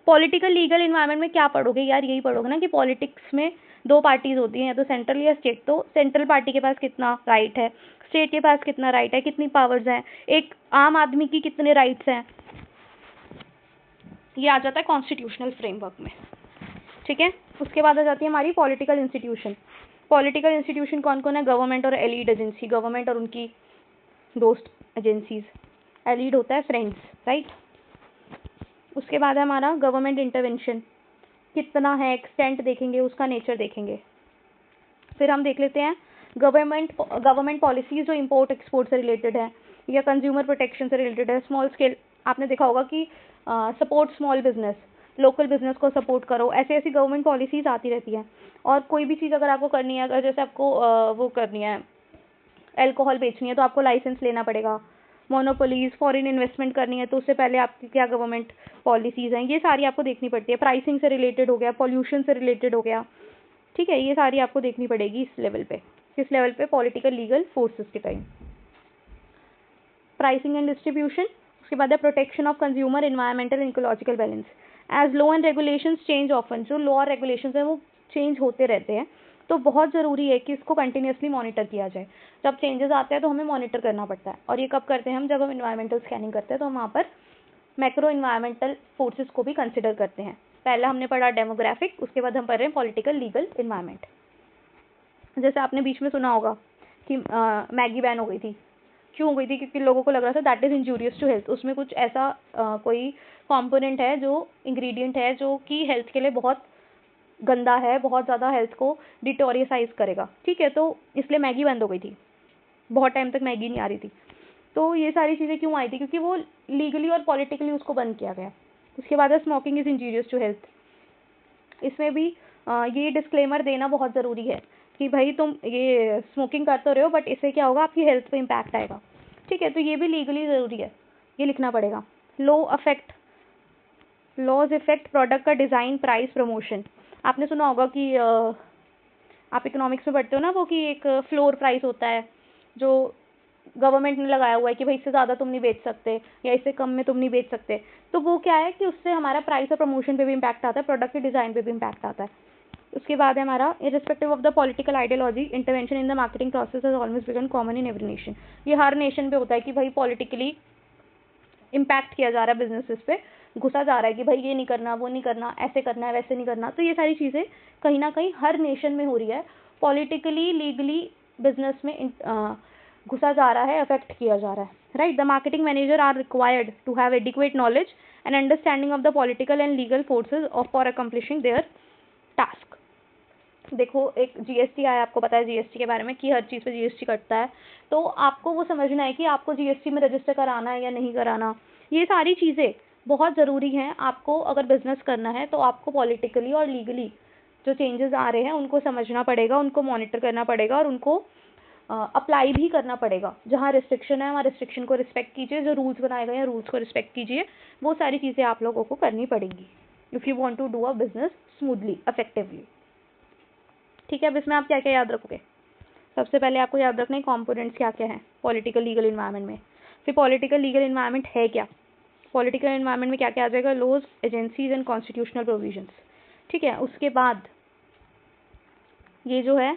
पॉलिटिकल लीगल इन्वायरमेंट में क्या पढ़ोगे यार? यही पढ़ोगे ना कि पॉलिटिक्स में दो पार्टीज होती हैं, या तो सेंट्रल या स्टेट। तो सेंट्रल पार्टी के पास कितना राइट है, स्टेट के पास कितना राइट है, कितनी पावर्स हैं, एक आम आदमी की कितने राइट्स हैं, ये आ जाता है कॉन्स्टिट्यूशनल फ्रेमवर्क में। ठीक है, उसके बाद आ जाती है हमारी पॉलिटिकल इंस्टीट्यूशन। पॉलिटिकल इंस्टीट्यूशन कौन कौन है? गवर्नमेंट और एलीड एजेंसी, गवर्नमेंट और उनकी दोस्त एजेंसीज। एलीड होता है फ्रेंड्स, राइट। उसके बाद है हमारा गवर्नमेंट इंटरवेंशन, कितना है, एक्सटेंट देखेंगे, उसका नेचर देखेंगे। फिर हम देख लेते हैं गवर्नमेंट पॉलिसीज जो इंपोर्ट एक्सपोर्ट से रिलेटेड है या कंज्यूमर प्रोटेक्शन से रिलेटेड है। स्मॉल स्केल, आपने देखा होगा कि support small business, local business को सपोर्ट करो, ऐसी ऐसी गवर्नमेंट पॉलिसीज आती रहती हैं। और कोई भी चीज़ अगर आपको करनी है, अगर जैसे आपको वो करनी है, अल्कोहल बेचनी है, तो आपको लाइसेंस लेना पड़ेगा। मोनोपोलीज, फॉरेन इन्वेस्टमेंट करनी है तो उससे पहले आपकी क्या गवर्नमेंट पॉलिसीज़ हैं, ये सारी आपको देखनी पड़ती है। प्राइसिंग से रिलेटेड हो गया, पॉल्यूशन से रिलेटेड हो गया। ठीक है, ये सारी आपको देखनी पड़ेगी इस लेवल पे, किस लेवल पे, पॉलिटिकल लीगल फोर्सेस के टाइम। प्राइसिंग एंड डिस्ट्रीब्यूशन, उसके बाद है protection of consumer, environmental and ecological balance. As law and regulations change often, जो लॉ और रेगुलेशंस है वो चेंज होते रहते हैं, तो बहुत ज़रूरी है कि इसको कंटिन्यूसली मॉनिटर किया जाए। जब चेंजेस आते हैं तो हमें मॉनिटर करना पड़ता है, और ये कब करते हैं हम, जब हम इन्वायरमेंटल स्कैनिंग करते हैं तो हम वहाँ पर मैक्रो इन्वायरमेंटल फोर्सेस को भी कंसिडर करते हैं। पहला हमने पढ़ा डेमोग्राफिक, उसके बाद हम पढ़ रहे हैं पॉलिटिकल लीगल इन्वायरमेंट। जैसे आपने बीच में सुना होगा कि मैगी बैन हो गई थी, क्यों हो गई थी, क्योंकि लोगों को लग रहा था that is injurious to health, उसमें कुछ ऐसा कोई कंपोनेंट है, जो इंग्रेडिएंट है जो कि हेल्थ के लिए बहुत गंदा है, बहुत ज़्यादा हेल्थ को डिटोरियसाइज करेगा, ठीक है, तो इसलिए मैगी बंद हो गई थी, बहुत टाइम तक मैगी नहीं आ रही थी। तो ये सारी चीज़ें क्यों आई थी, क्योंकि वो लीगली और पॉलिटिकली उसको बंद किया गया। उसके बाद है smoking is injurious to health, इसमें भी ये डिस्क्लेमर देना बहुत ज़रूरी है कि भाई तुम ये स्मोकिंग कर तो रहे हो, बट इससे क्या होगा, आपकी हेल्थ पे इम्पैक्ट आएगा, ठीक है, तो ये भी लीगली ज़रूरी है, ये लिखना पड़ेगा। लॉज इफेक्ट प्रोडक्ट का डिज़ाइन, प्राइस, प्रमोशन। आपने सुना होगा कि आप इकोनॉमिक्स में पढ़ते हो ना, वो कि एक फ्लोर प्राइस होता है जो गवर्नमेंट ने लगाया हुआ है कि भाई इससे ज़्यादा तुम नहीं बेच सकते या इससे कम में तुम नहीं बेच सकते, तो वो क्या है कि उससे हमारा प्राइस और प्रमोशन पे भी इम्पैक्ट आता है, प्रोडक्ट के डिज़ाइन पे भी इम्पैक्ट आता है। उसके बाद है हमारा irrespective of the political ideology, intervention in the marketing process has almost become common in every nation. ये हर नेशन पे होता है कि भाई पॉलिटिकली इम्पैक्ट किया जा रहा है, बिजनेसेस पे घुसा जा रहा है कि भाई ये नहीं करना, वो नहीं करना, ऐसे करना है, वैसे नहीं करना, तो ये सारी चीज़ें कहीं ना कहीं हर नेशन में हो रही है, पॉलिटिकली लीगली बिजनेस में घुसा जा रहा है, अफेक्ट किया जा रहा है, right. The marketing manager are required to have adequate knowledge and understanding of the political and legal forces of for accomplishing their task. देखो, एक जीएसटी आया, आपको पता है जीएसटी के बारे में कि हर चीज़ पे जीएसटी कटता है, तो आपको वो समझना है कि आपको जीएसटी में रजिस्टर कराना है या नहीं कराना, ये सारी चीज़ें बहुत ज़रूरी हैं। आपको अगर बिजनेस करना है तो आपको पॉलिटिकली और लीगली जो चेंजेस आ रहे हैं उनको समझना पड़ेगा, उनको मॉनिटर करना पड़ेगा और उनको अप्लाई भी करना पड़ेगा। जहाँ रिस्ट्रिक्शन है वहाँ रिस्ट्रिक्शन को रिस्पेक्ट कीजिए, जो रूल्स बनाए गए हैं रूल्स को रिस्पेक्ट कीजिए, वो सारी चीज़ें आप लोगों को करनी पड़ेंगी if you want to do a business smoothly, effectively, ठीक है। अब इसमें आप क्या क्या याद रखोगे, सबसे पहले आपको याद रखना है कंपोनेंट्स क्या क्या हैं पॉलिटिकल लीगल इन्वायरमेंट में। फिर पॉलिटिकल लीगल इन्वायरमेंट है क्या, पॉलिटिकल इन्वायरमेंट में क्या क्या आ जाएगा, laws, agencies and constitutional provisions, ठीक है। उसके बाद ये जो है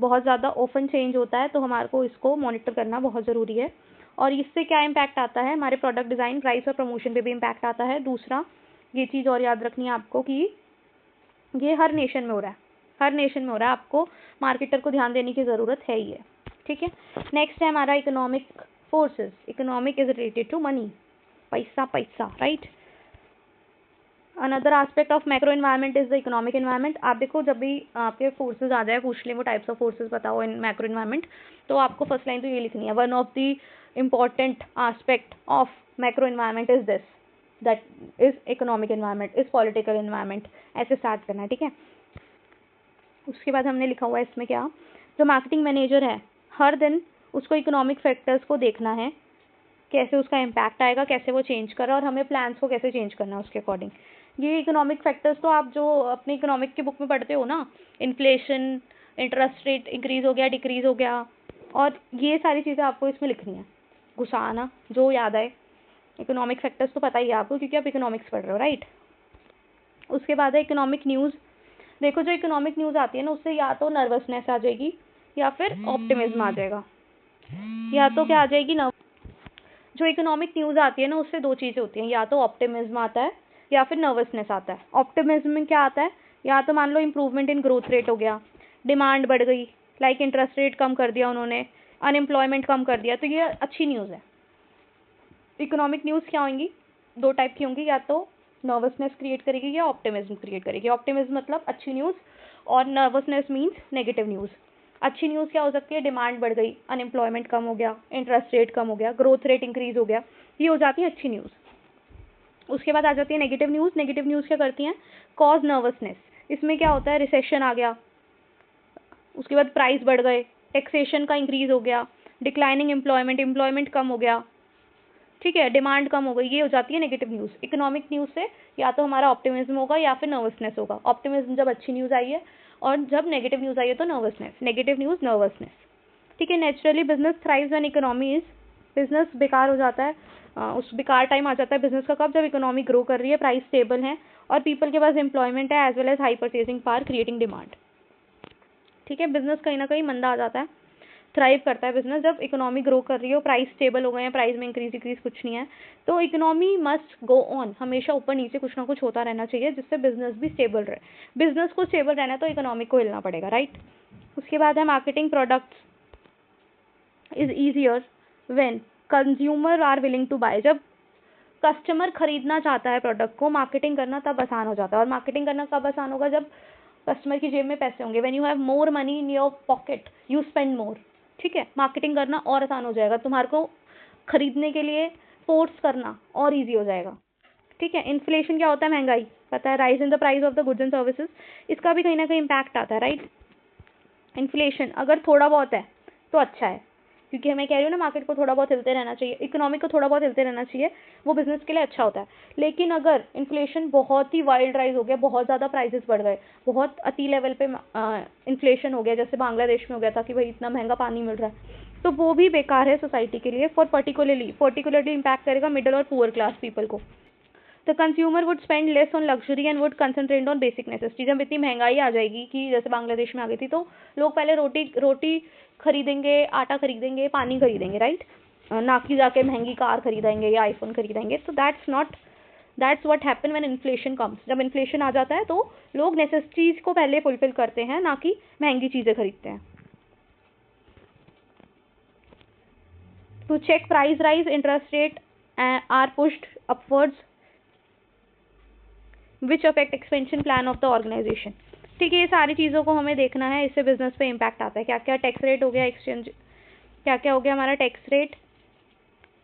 बहुत ज़्यादा ऑफन चेंज होता है, तो हमारे को इसको मॉनिटर करना बहुत ज़रूरी है। और इससे क्या इम्पैक्ट आता है, हमारे प्रोडक्ट डिज़ाइन, प्राइस और प्रमोशन पे भी इम्पैक्ट आता है। दूसरा ये चीज़ और याद रखनी है आपको कि ये हर नेशन में हो रहा है, हर नेशन में हो रहा है, आपको मार्केटर को ध्यान देने की ज़रूरत है ही है, ठीक है। नेक्स्ट है हमारा economic forces. Economic is related to money, पैसा पैसा, right. Another aspect of macro environment is the economic environment. आप देखो, जब भी आपके फोर्सेज आ जाए, पूछ लें वो टाइप्स ऑफ फोर्सेज बताओ इन मैक्रो इन्वायरमेंट, तो आपको फर्स्ट लाइन तो ये लिखनी है, one of the important aspect of macro environment is this, that is economic environment, is political environment, ऐसे स्टार्ट करना है, ठीक है। उसके बाद हमने लिखा हुआ है इसमें क्या, जो मार्केटिंग मैनेजर है हर दिन उसको इकोनॉमिक फैक्टर्स को देखना है, कैसे उसका इम्पैक्ट आएगा, कैसे वो चेंज कर रहा है और हमें प्लान्स को कैसे चेंज करना है उसके अकॉर्डिंग। ये इकोनॉमिक फैक्टर्स तो आप जो अपने इकोनॉमिक की बुक में पढ़ते हो ना, इन्फ्लेशन, इंटरेस्ट रेट इंक्रीज हो गया, डिक्रीज हो गया, और ये सारी चीज़ें आपको इसमें लिखनी है, घुसाना जो याद आए। इकोनॉमिक फैक्टर्स तो पता ही है आपको क्योंकि आप इकोनॉमिक्स पढ़ रहे हो, राइट। उसके बाद है इकोनॉमिक न्यूज़। देखो, जो इकोनॉमिक न्यूज़ आती है ना, उससे या तो नर्वसनेस आ जाएगी या फिर ऑप्टिमिज्म आ जाएगा, या तो क्या आ जाएगी ना, जो इकोनॉमिक न्यूज़ आती है ना उससे दो चीज़ें होती हैं, या तो ऑप्टिमिज्म आता है या फिर नर्वसनेस आता है। ऑप्टिमिज्म में क्या आता है, या तो मान लो इम्प्रूवमेंट इन ग्रोथ रेट हो गया, डिमांड बढ़ गई, लाइक इंटरेस्ट रेट कम कर दिया उन्होंने, अनएम्प्लॉयमेंट कम कर दिया, तो ये अच्छी न्यूज़ है। इकोनॉमिक न्यूज़ क्या होंगी, दो टाइप की होंगी, या तो नर्वसनेस क्रिएट करेगी या ऑप्टिमिज्म क्रिएट करेगी। ऑप्टिमिज्म मतलब अच्छी न्यूज़ और नर्वसनेस मीन्स नेगेटिव न्यूज़। अच्छी न्यूज़ क्या हो सकती है, डिमांड बढ़ गई, अनएम्प्लॉयमेंट कम हो गया, इंटरेस्ट रेट कम हो गया, ग्रोथ रेट इंक्रीज हो गया, ये हो जाती है अच्छी न्यूज़। उसके बाद आ जाती है नेगेटिव न्यूज़। नेगेटिव न्यूज़ क्या करती हैं, कॉज नर्वसनेस। इसमें क्या होता है, रिसेशन आ गया, उसके बाद प्राइस बढ़ गए, टैक्सेशन का इंक्रीज हो गया, डिक्लाइनिंग एम्प्लॉयमेंट, एम्प्लॉयमेंट कम हो गया, ठीक है, डिमांड कम हो गई, ये हो जाती है नेगेटिव न्यूज़। इकोनॉमिक न्यूज़ से या तो हमारा ऑप्टिमिज्म होगा या फिर नर्वसनेस होगा। ऑप्टिमिज्म जब अच्छी न्यूज़ आई है, और जब नेगेटिव न्यूज़ आई है तो नर्वसनेस, नेगेटिव न्यूज़ नर्वसनेस। ठीक है, naturally business thrives and economy is, business बेकार हो जाता है, उस बेकार टाइम आ जाता है बिजनेस का कब, जब इकोनॉमी ग्रो कर रही है, प्राइस स्टेबल है और पीपल के पास एम्प्लॉयमेंट है as well as high purchasing power creating demand. ठीक है, बिजनेस कहीं ना कहीं मंदा आ जाता है, थ्राइव करता है बिजनेस जब इकोनॉमी ग्रो कर रही हो, प्राइस स्टेबल हो गए हैं, प्राइस में इंक्रीज डिक्रीज कुछ नहीं है, तो इकोनॉमी मस्ट गो ऑन, हमेशा ऊपर नीचे कुछ ना कुछ होता रहना चाहिए जिससे बिजनेस भी स्टेबल रहे। बिजनेस को स्टेबल रहना है तो इकोनॉमी को हिलना पड़ेगा, राइट। उसके बाद है marketing products is easier when consumer are willing to buy, जब कस्टमर खरीदना चाहता है प्रोडक्ट को, मार्केटिंग करना तब आसान हो जाता है। और मार्केटिंग करना कब आसान होगा, जब कस्टमर की जेब में पैसे होंगे, when you have more money in your pocket you spend more. ठीक है, मार्केटिंग करना और आसान हो जाएगा, तुम्हारे को खरीदने के लिए फोर्स करना और इजी हो जाएगा। ठीक है, इन्फ्लेशन क्या होता है, महंगाई, पता है, rise in the price of the goods and services, इसका भी कहीं ना कहीं इम्पैक्ट आता है, राइट। इन्फ्लेशन अगर थोड़ा बहुत है तो अच्छा है, क्योंकि मैं कह रही हूँ ना मार्केट को थोड़ा बहुत हिलते रहना चाहिए, इकोनॉमी को थोड़ा बहुत हिलते रहना चाहिए, वो बिजनेस के लिए अच्छा होता है। लेकिन अगर इन्फ्लेशन बहुत ही वाइल्ड राइज हो गया, बहुत ज़्यादा प्राइसेस बढ़ गए, बहुत अति लेवल पे इन्फ्लेशन हो गया, जैसे बांग्लादेश में हो गया था कि भाई इतना महंगा पानी मिल रहा है, तो वो भी बेकार है सोसाइटी के लिए। फॉर पर्टिकुलरली इम्पैक्ट करेगा मिडिल और पुअर क्लास पीपल को। The consumer would spend less on luxury and would concentrate on basic necessity. जब इतनी महंगाई आ जाएगी कि जैसे बांग्लादेश में आ गई थी, तो लोग पहले रोटी खरीदेंगे, आटा खरीदेंगे, पानी खरीदेंगे, राइट, ना कि जाके महंगी कार खरीदेंगे या आईफोन खरीदेंगे। तो that's what happen when inflation comes. जब इन्फ्लेशन आ जाता है तो लोग नेसेसिटीज को पहले फुलफिल करते हैं, ना कि महंगी चीज़ें खरीदते हैं। To check price rise, interest rate are pushed upwards which affect expansion plan of the organization. ठीक है, ये सारी चीज़ों को हमें देखना है, इससे बिजनेस पे इम्पैक्ट आता है। क्या क्या टैक्स रेट हो गया, एक्सचेंज क्या क्या हो गया हमारा, टैक्स रेट,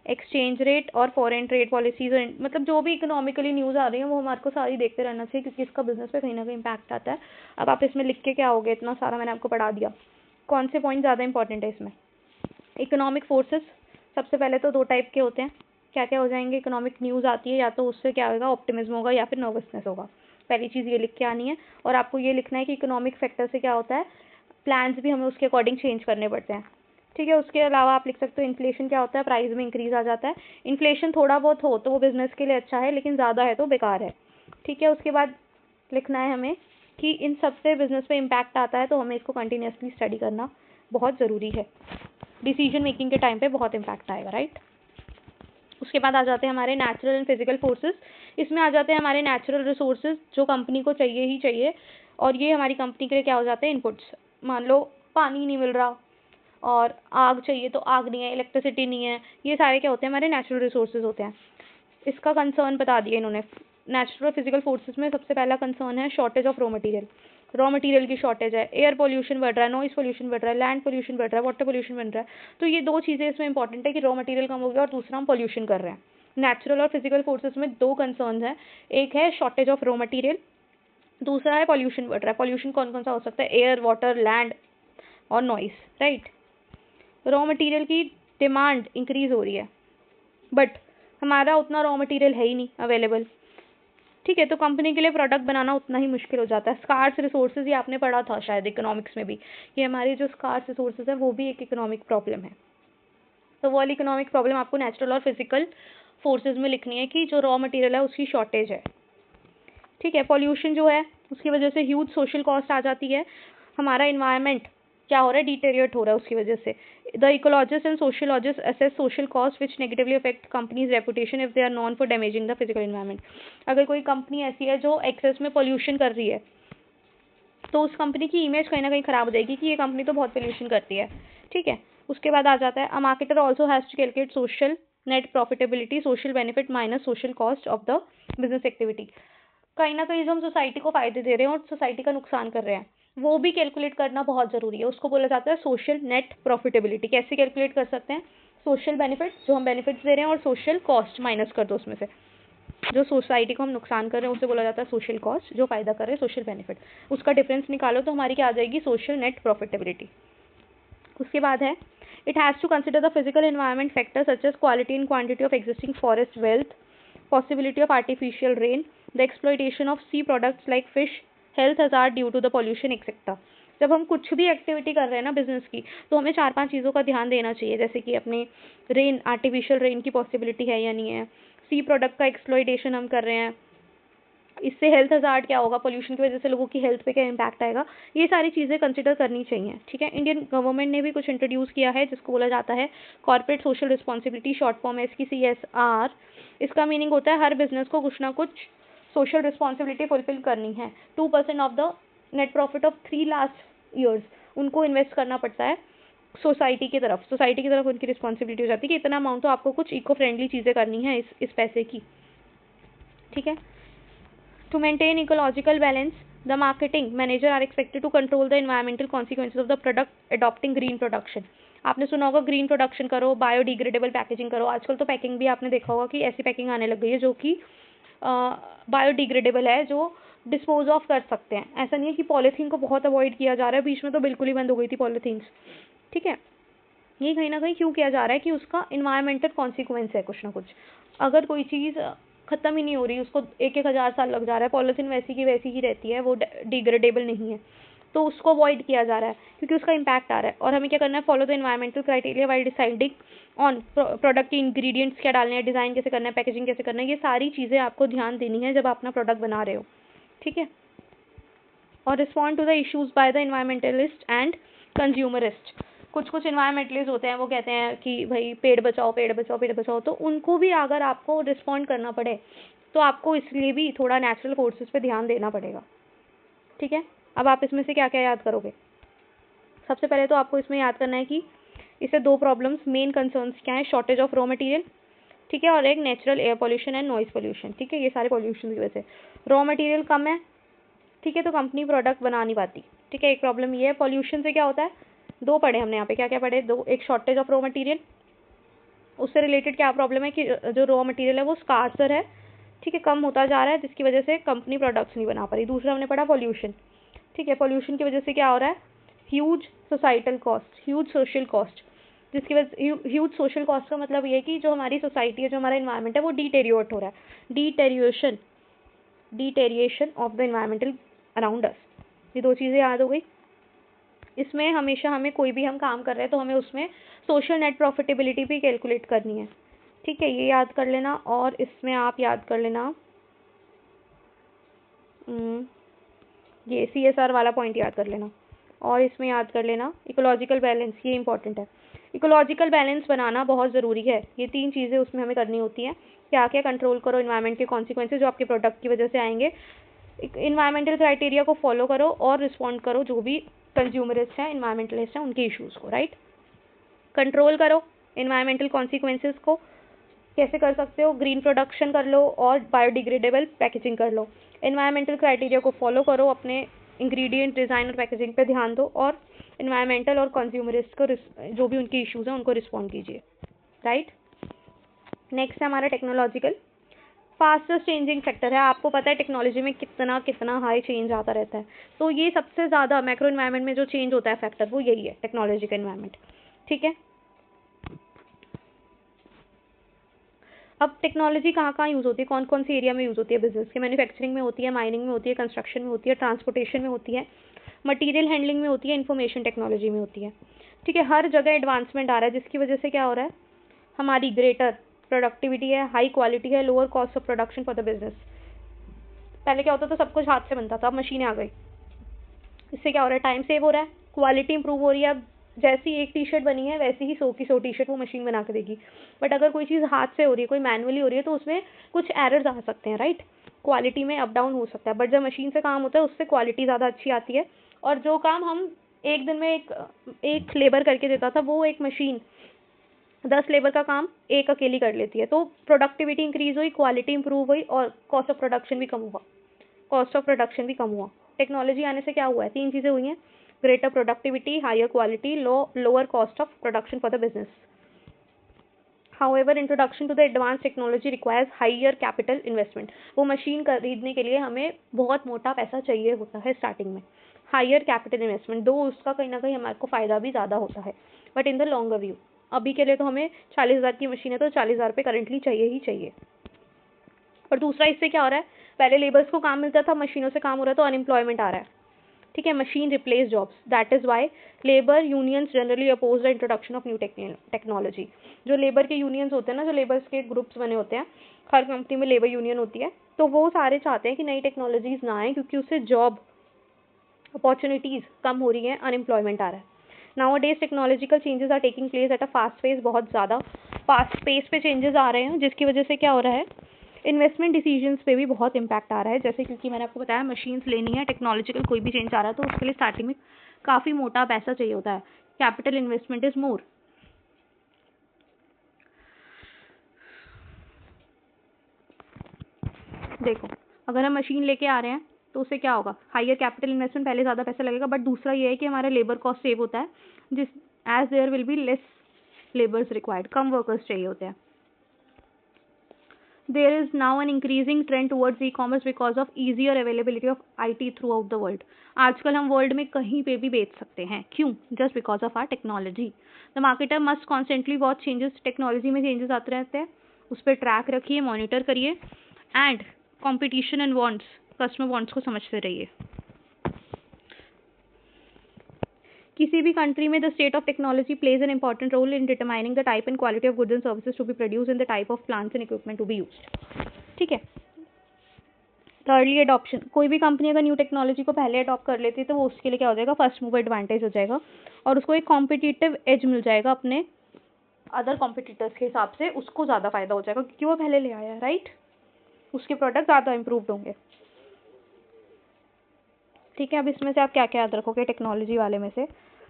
एक्सचेंज रेट और फॉरेन ट्रेड पॉलिसीज, मतलब जो भी इकोनॉमिकली न्यूज़ आ रही है वो हमारे को सारी देखते रहना चाहिए, क्योंकि इसका बिजनेस पे कहीं ना कहीं इम्पैक्ट आता है। अब आप इसमें लिख के क्या होगे, इतना सारा मैंने आपको पढ़ा दिया, कौन से पॉइंट ज़्यादा इंपॉर्टेंट है इसमें। इकोनॉमिक फोर्सेस सबसे पहले तो दो टाइप के होते हैं, क्या क्या हो जाएंगे, इकोनॉमिक न्यूज़ आती है या तो उससे क्या होगा, ऑप्टिमिज्म होगा या फिर नर्वसनेस होगा। पहली चीज़ ये लिख के आनी है, और आपको ये लिखना है कि इकोनॉमिक फैक्टर से क्या होता है, प्लान्स भी हमें उसके अकॉर्डिंग चेंज करने पड़ते हैं। ठीक है, उसके अलावा आप लिख सकते हो इन्फ्लेशन क्या होता है, प्राइस में इंक्रीज आ जाता है। इन्फ्लेशन थोड़ा बहुत हो तो वो बिजनेस के लिए अच्छा है, लेकिन ज़्यादा है तो बेकार है। ठीक है, उसके बाद लिखना है हमें कि इन सबसे बिजनेस पे इम्पैक्ट आता है, तो हमें इसको कंटिन्यूसली स्टडी करना बहुत ज़रूरी है, डिसीजन मेकिंग के टाइम पे बहुत इम्पैक्ट आएगा, राइट। उसके बाद आ जाते हैं हमारे नेचुरल एंड फिजिकल फोर्सेस। इसमें आ जाते हैं हमारे नेचुरल रिसोर्सेज जो कंपनी को चाहिए ही चाहिए, और ये हमारी कंपनी के लिए क्या हो जाते हैं, इनपुट्स। मान लो पानी नहीं मिल रहा और आग चाहिए तो आग नहीं है, इलेक्ट्रिसिटी नहीं है, ये सारे क्या होते हैं, हमारे नेचुरल रिसोर्सेज होते हैं। इसका कंसर्न बता दिया इन्होंने। नेचुरल फिजिकल फोर्सेस में सबसे पहला कंसर्न है shortage of raw material, raw material की शॉर्टेज है, एयर पोल्यूशन बढ़ रहा है, नॉइस पोल्यूशन बढ़ रहा है, लैंड पोल्यूशन बढ़ रहा है, वाटर पोल्यूशन बढ़ रहा है। तो ये दो चीज़ें इसमें इंपॉर्टेंट है कि रॉ मटेरियल कम हो गया और दूसरा हम पोल्यूशन कर रहे हैं। नेचुरल और फिजिकल फोर्सेस में दो कंसर्न है, एक है शॉर्टेज ऑफ रॉ मटेरियल, दूसरा है पोल्यूशन बढ़ रहा है। पोल्यूशन कौन कौन सा हो सकता है, एयर, वाटर, लैंड और नॉइस, राइट। रॉ मटेरियल की डिमांड इंक्रीज हो रही है, बट हमारा उतना रॉ मटेरियल है ही नहीं अवेलेबल। ठीक है, तो कंपनी के लिए प्रोडक्ट बनाना उतना ही मुश्किल हो जाता है। स्कार्स रिसोर्सेज, ये आपने पढ़ा था शायद इकोनॉमिक्स में भी, कि हमारे जो स्कार्स रिसोर्सेज है वो भी एक इकोनॉमिक प्रॉब्लम है। तो वो वाली इकोनॉमिक प्रॉब्लम आपको नेचुरल और फिजिकल फोर्सेज में लिखनी है कि जो रॉ मटेरियल है उसकी शॉर्टेज है। ठीक है, पॉल्यूशन जो है उसकी वजह से ह्यूज सोशल कॉस्ट आ जाती है, हमारा इन्वायरमेंट क्या हो रहा है, डिटेरियोरेट हो रहा है उसकी वजह से। The ecologist and sociologist assess social cost which negatively affect companies reputation if they are known for damaging the physical environment. अगर कोई कंपनी ऐसी है जो एक्सेस में पोल्यूशन कर रही है, तो उस कंपनी की इमेज कहीं ना कहीं खराब हो जाएगी कि ये कंपनी तो बहुत पोल्यूशन करती है। ठीक है, उसके बाद आ जाता है a marketer also has to calculate social net profitability, social benefit minus social cost of the business activity. कहीं ना कहीं जो हम सोसाइटी को फायदे दे रहे हैं और सोसाइटी का नुकसान कर रहे हैं, वो भी कैलकुलेट करना बहुत ज़रूरी है। उसको बोला जाता है सोशल नेट प्रॉफिटेबिलिटी। कैसे कैलकुलेट कर सकते हैं, सोशल बेनिफिट, जो हम बेनिफिट्स दे रहे हैं, और सोशल कॉस्ट माइनस कर दो उसमें से। जो सोसाइटी को हम नुकसान कर रहे हैं उसे बोला जाता है सोशल कॉस्ट, जो फायदा कर रहे हैं सोशल बेनिफिट, उसका डिफरेंस निकालो तो हमारी क्या आ जाएगी, सोशल नेट प्रॉफिटेबिलिटी। उसके बाद है it has to consider the physical environment factor such as quality and quantity of existing forest wealth, possibility of artificial rain, the exploitation of sea products like fish, health hazard due to the pollution etcetera. जब हम कुछ भी activity कर रहे हैं ना business की, तो हमें 4-5 चीज़ों का ध्यान देना चाहिए, जैसे कि अपने रेन, आर्टिफिशियल रेन की पॉसिबिलिटी है या नहीं है, सी प्रोडक्ट का एक्सप्लॉइटेशन हम कर रहे हैं, इससे हेल्थ हज़ार्ड क्या होगा, पोल्यूशन की वजह से लोगों की हेल्थ पे क्या इम्पैक्ट आएगा, ये सारी चीज़ें कंसिडर करनी चाहिए। ठीक है, इंडियन गवर्नमेंट ने भी कुछ इंट्रोड्यूस किया है जिसको बोला जाता है corporate social responsibility, short form है इसकी CSR। इसका मीनिंग होता है हर बिजनेस को कुछ ना कुछ सोशल रिस्पॉन्सिबिलिटी फुलफिल करनी है। 2% of the net profit of 3 last years उनको इन्वेस्ट करना पड़ता है सोसाइटी की तरफ उनकी रिस्पॉन्सिबिलिटी हो जाती है कि इतना अमाउंट तो आपको कुछ इको फ्रेंडली चीज़ें करनी है इस पैसे की। ठीक है, to maintain ecological balance, the marketing manager are expected to control the environmental consequences of the product, adopting green production। आपने सुना होगा ग्रीन प्रोडक्शन करो, बायोडिग्रेडेबल पैकेजिंग करो। आजकल तो पैकिंग भी आपने देखा होगा कि ऐसी पैकिंग आने लग गई है जो कि बायोडिग्रेडेबल है, जो डिस्पोज ऑफ कर सकते हैं। ऐसा नहीं है कि पॉलीथीन को बहुत अवॉइड किया जा रहा है, बीच में तो बिल्कुल ही बंद हो गई थी पॉलीथीन्स। ठीक है, ये कहीं ना कहीं क्यों किया जा रहा है कि उसका इन्वायरमेंटल कॉन्सिक्वेंस है कुछ ना कुछ। अगर कोई चीज़ ख़त्म ही नहीं हो रही, उसको 1-1 हज़ार साल लग जा रहा है, पॉलीथीन वैसी की वैसी ही रहती है, वो डिग्रेडेबल नहीं है, तो उसको अवॉइड किया जा रहा है क्योंकि उसका इम्पैक्ट आ रहा है। और हमें क्या करना है, follow the environmental criteria while deciding on product के इंग्रेडिएंट्स क्या डालने हैं, डिज़ाइन कैसे करना है, पैकेजिंग कैसे करना है, ये सारी चीज़ें आपको ध्यान देनी है जब आप अपना प्रोडक्ट बना रहे हो। ठीक है, और respond to the issues by the environmentalist and consumerist. कुछ इन्वायरमेंटलिस्ट होते हैं, वो कहते हैं कि भाई पेड़ बचाओ पेड़ बचाओ पेड़ बचाओ, तो उनको भी अगर आपको रिस्पॉन्ड करना पड़े तो आपको इसलिए भी थोड़ा नेचुरल फोर्सेस पे ध्यान देना पड़ेगा। ठीक है, अब आप इसमें से क्या क्या याद करोगे? सबसे पहले तो आपको इसमें याद करना है कि इससे 2 प्रॉब्लम्स, मेन कंसर्न्स क्या है, शॉर्टेज ऑफ रॉ मटेरियल, ठीक है, और एक natural air pollution and noise pollution. ठीक है, ये सारे पॉल्यूशन की वजह से रॉ मटेरियल कम है, ठीक है, तो कंपनी प्रोडक्ट बना नहीं पाती। ठीक है, एक प्रॉब्लम ये है। पॉल्यूशन से क्या होता है, 2 पढ़े हमने यहाँ पे, क्या क्या पढ़े, 2, एक शॉर्टेज ऑफ रॉ मटेरियल, उससे रिलेटेड क्या प्रॉब्लम है कि जो रॉ मटेरियल है वो स्कार्सर है, ठीक है, कम होता जा रहा है, जिसकी वजह से कंपनी प्रोडक्ट्स नहीं बना पा रही। दूसरा हमने पढ़ा पॉल्यूशन। ठीक है, पॉल्यूशन की वजह से क्या हो रहा है, huge societal cost, huge social cost, जिसकी वजह ह्यूज सोशल कॉस्ट का मतलब ये है कि जो हमारी सोसाइटी है, जो हमारा इन्वायरमेंट है, वो डिटेरियोरेट हो रहा है, deterioration of the environmental around us. ये 2 चीज़ें याद हो गई। इसमें हमेशा हमें कोई भी हम काम कर रहे हैं तो हमें उसमें सोशल नेट प्रॉफिटेबिलिटी भी कैलकुलेट करनी है। ठीक है, ये याद कर लेना। और इसमें आप याद कर लेना ये CSR वाला पॉइंट याद कर लेना। और इसमें याद कर लेना इकोलॉजिकल बैलेंस, ये इंपॉर्टेंट है। इकोलॉजिकल बैलेंस बनाना बहुत ज़रूरी है। ये 3 चीज़ें उसमें हमें करनी होती हैं। क्या क्या कंट्रोल करो इन्वायरमेंट के कॉन्सिक्वेंसेज जो आपके प्रोडक्ट की वजह से आएंगे, इन्वायरमेंटल क्राइटेरिया को फॉलो करो और रिस्पॉन्ड करो जो भी कंज्यूमरिस्ट हैं, इन्वायरमेंटलिस्ट हैं, उनके इश्यूज़ को, राइट। कंट्रोल करो इन्वायरमेंटल कॉन्सिक्वेंसेज को, कैसे कर सकते हो, ग्रीन प्रोडक्शन कर लो और बायोडिग्रेडेबल पैकेजिंग कर लो। इन्वायरमेंटल क्राइटेरिया को फॉलो करो, अपने इंग्रेडिएंट डिज़ाइन और पैकेजिंग पे ध्यान दो, और इन्वायरमेंटल और कंज्यूमरिस्ट को जो भी उनके इश्यूज़ हैं उनको रिस्पॉन्ड कीजिए, राइट। नेक्स्ट है हमारा टेक्नोलॉजिकल। फास्टेस्ट चेंजिंग सेक्टर है, आपको पता है टेक्नोलॉजी में कितना कितना हाई चेंज आता रहता है, तो ये सबसे ज़्यादा मैक्रो इन्वायरमेंट में जो चेंज होता है फैक्टर, वो यही है, टेक्नोलॉजी का इन्वायरमेंट। ठीक है, अब टेक्नोलॉजी कहाँ कहाँ यूज़ होती है, कौन कौन सी एरिया में यूज़ होती है बिजनेस के, मैन्युफैक्चरिंग में होती है, माइनिंग में होती है, कंस्ट्रक्शन में होती है, ट्रांसपोर्टेशन में होती है, मटीरियल हैंडलिंग में होती है, इन्फॉर्मेशन टेक्नोलॉजी में होती है। ठीक है, हर जगह एडवांसमेंट आ रहा है जिसकी वजह से क्या हो रहा है, हमारी ग्रेटर प्रोडक्टिविटी है, हाई क्वालिटी है, lower cost of production for the business. पहले क्या होता था, सब कुछ हाथ से बनता था, अब मशीनें आ गई, इससे क्या हो रहा है, टाइम सेव हो रहा है, क्वालिटी इंप्रूव हो रही है। अब जैसी एक टी-शर्ट बनी है वैसी ही 100 की 100 टी-शर्ट वो मशीन बना के देगी। बट अगर कोई चीज़ हाथ से हो रही है, कोई मैनुअली हो रही है, तो उसमें कुछ एरर्स आ सकते हैं, राइट, क्वालिटी में अप डाउन हो सकता है। बट जब मशीन से काम होता है उससे क्वालिटी ज़्यादा अच्छी आती है, और जो काम हम एक दिन में एक लेबर करके देता था, वो एक मशीन 10 लेबर का काम एक अकेली कर लेती है। तो प्रोडक्टिविटी इंक्रीज हुई, क्वालिटी इंप्रूव हुई, और कॉस्ट ऑफ प्रोडक्शन भी कम हुआ। टेक्नोलॉजी आने से क्या हुआ है, 3 चीज़ें हुई हैं, greater productivity, higher quality, lower cost of production for the business. However, introduction to the advanced technology requires higher capital investment। वो मशीन खरीदने के लिए हमें बहुत मोटा पैसा चाहिए होता है स्टार्टिंग में, हायर कैपिटल इन्वेस्टमेंट, दो उसका कहीं ना कहीं हमारे को फ़ायदा भी ज़्यादा होता है, but in the longer view अभी के लिए तो हमें 40,000 की मशीन है तो 40,000 रुपये करेंटली चाहिए ही चाहिए। और दूसरा इससे क्या हो रहा है, पहले लेबर्स को काम मिलता था, मशीनों से काम हो रहा है तो अनएम्प्लॉयमेंट आ रहा है, ठीक है, machine replace jobs, that is why labour unions generally oppose the introduction of new technology. जो लेबर के यूनियंस होते हैं ना, जो लेबर्स के ग्रुप्स बने होते हैं, हर कंपनी में लेबर यूनियन होती है, तो वो सारे चाहते हैं कि नई टेक्नोलॉजीज ना आए, क्योंकि उससे जॉब अपॉर्चुनिटीज कम हो रही हैं, अनएम्प्लॉयमेंट आ रहा है। Nowadays technological changes are taking place at a fast pace, बहुत ज़्यादा फास्ट पेस पे चेंजेस आ रहे हैं, जिसकी वजह से क्या हो रहा है, इन्वेस्टमेंट डिसीजंस पे भी बहुत इंपैक्ट आ रहा है। जैसे क्योंकि मैंने आपको बताया मशीन्स लेनी है, टेक्नोलॉजिकल कोई भी चेंज आ रहा है तो उसके लिए स्टार्टिंग में काफ़ी मोटा पैसा चाहिए होता है, कैपिटल इन्वेस्टमेंट इज मोर। देखो, अगर हम मशीन लेके आ रहे हैं तो उससे क्या होगा, हायर कैपिटल इन्वेस्टमेंट, पहले ज़्यादा पैसा लगेगा, बट दूसरा ये है कि हमारा लेबर कॉस्ट सेव होता है, जिस as there will be less labours required, कम वर्कर्स चाहिए होते हैं। There is now an increasing trend towards e-commerce because of easier availability of IT throughout the world. आजकल हम वर्ल्ड में कहीं पे भी बेच सकते हैं, क्यों? Just because of our technology. The marketer must constantly watch changes, technology में चेंजेस आते रहते हैं, उस पर ट्रैक रखिए, मॉनिटर करिए, and competition and wants, customer wants को समझते रहिए। किसी भी कंट्री में the state of technology plays an important role in determining the type and quality of goods and services to be produce in the type of plants and equipment to be used, ठीक है। Thirdly adoption, कोई भी company अगर new technology को पहले adopt कर लेती है तो वो उसके लिए क्या हो जाएगा, फर्स्ट मूव एडवांटेज हो जाएगा, और उसको एक कॉम्पिटिटिव एज मिल जाएगा अपने अदर कॉम्पिटिटर्स के हिसाब से, उसको ज़्यादा फायदा हो जाएगा क्योंकि वो पहले ले आया है, राइट, उसके प्रोडक्ट ज़्यादा इंप्रूव्ड होंगे, ठीक है। अब इसमें से आप क्या क्या याद रखोगे टेक्नोलॉजी वाले में से,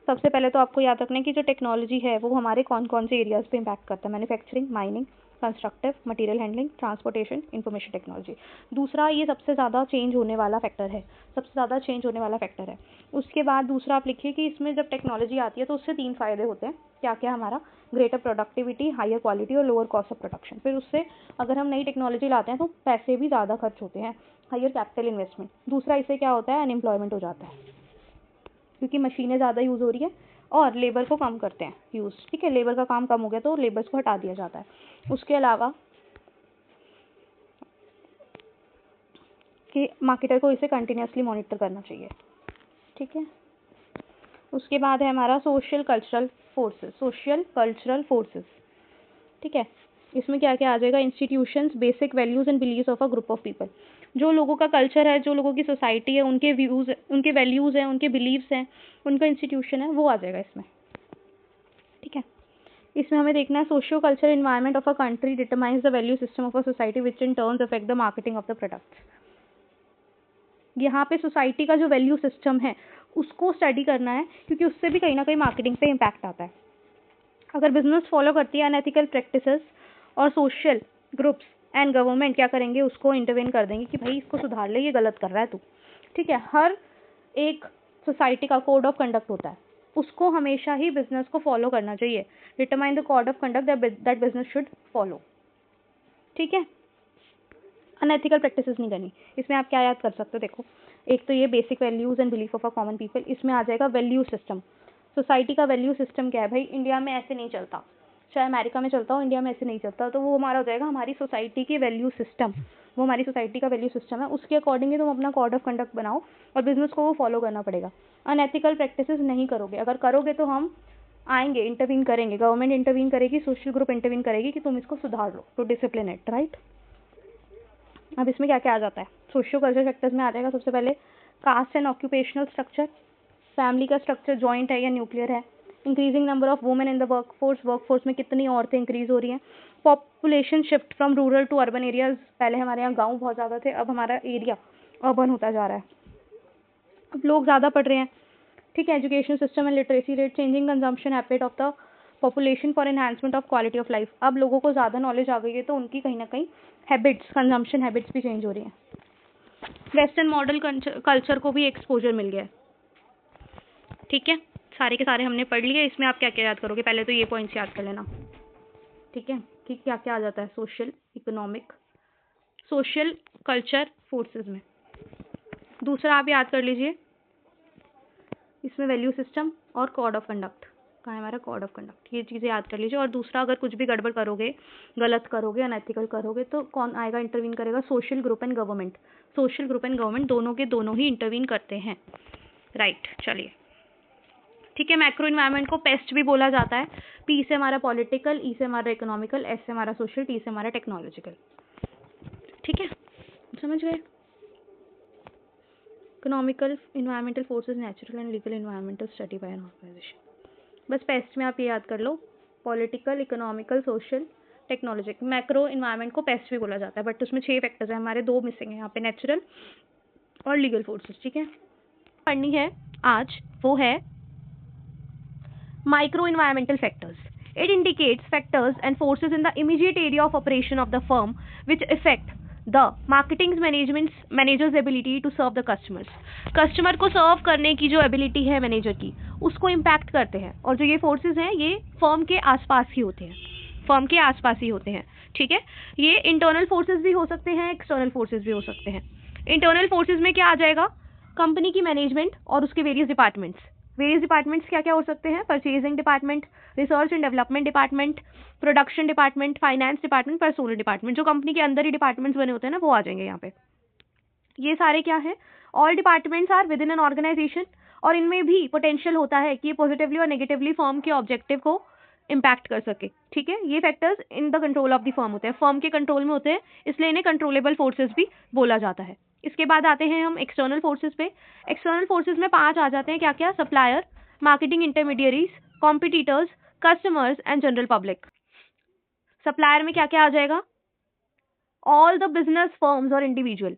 सबसे पहले तो आपको याद रखना है कि जो टेक्नोलॉजी है वो हमारे कौन कौन से एरियाज पे इम्पैक्ट करता है, manufacturing, mining, constructive, material handling, transportation, information technology. दूसरा, ये सबसे ज़्यादा चेंज होने वाला फैक्टर है, सबसे ज़्यादा चेंज होने वाला फैक्टर है। उसके बाद दूसरा आप लिखिए कि इसमें जब टेक्नोलॉजी आती है तो उससे 3 फायदे होते हैं, क्या क्या, हमारा ग्रेटर प्रोडक्टिविटी, हायर क्वालिटी और लोअर कॉस्ट ऑफ प्रोडक्शन। फिर उससे अगर हम नई टेक्नोलॉजी लाते हैं तो पैसे भी ज़्यादा खर्च होते हैं, हायर कैपिटल इन्वेस्टमेंट। दूसरा, इससे क्या होता है, अनएम्प्लॉयमेंट हो जाता है, क्योंकि मशीनें ज़्यादा यूज़ हो रही है और लेबर को कम करते हैं यूज़, ठीक है, लेबर का काम कम हो गया तो लेबर्स को हटा दिया जाता है। उसके अलावा कि मार्केटर को इसे कंटिन्यूसली मॉनिटर करना चाहिए, ठीक है। उसके बाद है हमारा सोशल कल्चरल फोर्सेस, ठीक है। इसमें क्या क्या आ जाएगा, institutions, basic values and beliefs of a group of people, जो लोगों का कल्चर है, जो लोगों की सोसाइटी है, उनके व्यूज़, उनके वैल्यूज़ हैं, उनके बिलीव्स हैं, उनका इंस्टीट्यूशन है, वो आ जाएगा इसमें, ठीक है। इसमें हमें देखना है socio culture environment of a country determines the value system of a society which in turns affect the marketing of the products. यहाँ पे सोसाइटी का जो वैल्यू सिस्टम है उसको स्टडी करना है, क्योंकि उससे भी कहीं ना कहीं मार्केटिंग पे इम्पैक्ट आता है। अगर बिजनेस फॉलो करती है अनएथिकल प्रैक्टिसेस और सोशल ग्रुप्स एंड गवर्नमेंट क्या करेंगे, उसको इंटरवेन कर देंगे कि भाई इसको सुधार ले, ये गलत कर रहा है तू, ठीक है। हर एक सोसाइटी का कोड ऑफ कंडक्ट होता है, उसको हमेशा ही बिजनेस को फॉलो करना चाहिए, determine the code of conduct that business should follow, ठीक है। अनएथिकल प्रैक्टिसेस नहीं करनी। इसमें आप क्या याद कर सकते हो, देखो, एक तो ये basic values and belief of a common people, इसमें आ जाएगा वैल्यू सिस्टम, सोसाइटी का वैल्यू सिस्टम क्या है, भाई इंडिया में ऐसे नहीं चलता, चाहे अमेरिका में चलता हो, इंडिया में ऐसे नहीं चलता, तो वो हमारा हो जाएगा हमारी सोसाइटी की वैल्यू सिस्टम, वो हमारी सोसाइटी का वैल्यू सिस्टम है, उसके अकॉर्डिंग ही तुम अपना कोड ऑफ कंडक्ट बनाओ और बिजनेस को वो फॉलो करना पड़ेगा। अनएथिकल प्रैक्टिसेस नहीं करोगे, अगर करोगे तो हम आएंगे, इंटरवीन करेंगे, गवर्नमेंट इंटरवीन करेगी, सोशल ग्रुप इंटरवीन करेगी कि तुम इसको सुधार लो, टू डिसिप्लिन इट, राइट। अब इसमें क्या क्या आ जाता है, सोशियो कल्चरल फैक्टर्स में आ जाएगा सबसे पहले caste and occupational structure, family का स्ट्रक्चर जॉइंट है या न्यूक्लियर है, increasing number of women in the workforce में कितनी औरतें इंक्रीज हो रही हैं, population shift from rural to urban areas, पहले हमारे यहाँ गाँव बहुत ज़्यादा थे, अब हमारा एरिया अर्बन होता जा रहा है, अब लोग ज़्यादा पढ़ रहे हैं, ठीक है। Education system and literacy rate, changing consumption habit of the population for enhancement of quality of life, अब लोगों को ज़्यादा नॉलेज आ गई है तो उनकी कहीं ना कहीं हैबिट्स, कंजम्पशन हैबिट्स भी चेंज हो रही हैं। वेस्टर्न मॉडल कल्चर को भी एक्सपोजर मिल गया है, ठीक है। सारे के सारे हमने पढ़ लिए। इसमें आप क्या क्या याद करोगे, पहले तो ये पॉइंट्स याद कर लेना, ठीक है, कि क्या क्या आ जाता है social economic social culture forces में। दूसरा आप याद कर लीजिए, इसमें वैल्यू सिस्टम और कोड ऑफ कंडक्ट कहाँ है हमारा कोड ऑफ कंडक्ट, ये चीज़ें याद कर लीजिए। और दूसरा, अगर कुछ भी गड़बड़ करोगे, गलत करोगे, अनएथिकल करोगे, तो कौन आएगा इंटरवीन करेगा? Social group and government. Social group and government दोनों के दोनों ही इंटरवीन करते हैं, राइट। चलिए ठीक है, मैक्रो इन्वायरमेंट को पेस्ट भी बोला जाता है। पी से हमारा पॉलिटिकल, ई से हमारा इकोनॉमिकल, एस से हमारा सोशल, टी से हमारा टेक्नोलॉजिकल। ठीक है, समझ गए? Economical, environmental forces, natural and legal environmental study by an organisation. बस पेस्ट में आप ये याद कर लो, political, economical, social, technological. Macro environment को पेस्ट भी बोला जाता है, बट उसमें 6 फैक्टर्स हैं, हमारे 2 मिसिंग है यहाँ पे, नेचुरल और लीगल फोर्सेस। ठीक है, पढ़नी है आज वो है micro environmental factors. It indicates factors and forces in the immediate area of operation of the firm which affect the marketing manager's ability to serve the customers. Customer को सर्व करने की जो एबिलिटी है मैनेजर की, उसको इम्पैक्ट करते हैं। और जो ये फोर्सेज हैं ये फर्म के आसपास ही होते हैं, फर्म के आसपास ही होते हैं। ठीक है, ये इंटरनल फोर्सेज भी हो सकते हैं, एक्सटर्नल फोर्सेज भी हो सकते हैं। इंटरनल फोर्सेज में क्या आ जाएगा? कंपनी की मैनेजमेंट और उसके वेरियस डिपार्टमेंट्स। वेरियस डिपार्टमेंट्स क्या क्या हो सकते हैं? Purchasing department, research and development department, production department, finance department, personal department. जो कंपनी के अंदर ही डिपार्टमेंट्स बने होते हैं ना, वो आ जाएंगे यहाँ पे। ये सारे क्या है? All departments are within an organization, और इनमें भी पोटेंशियल होता है कि ये पॉजिटिवली और नेगेटिवली फर्म के ऑब्जेक्टिव को इम्पैक्ट कर सके। ठीक है, ये factors in the control of the firm होते हैं, फर्म के कंट्रोल में होते हैं, इसलिए इन्हें कंट्रोलेबल फोर्सेज भी बोला जाता है। इसके बाद आते हैं हम एक्सटर्नल फोर्सेज पे। एक्सटर्नल फोर्सेज में 5 आ जाते हैं, क्या क्या? Supplier, marketing intermediaries, competitors, customers and general public. Supplier में क्या क्या आ जाएगा? ऑल द बिजनेस फर्म्स और इंडिविजुअल,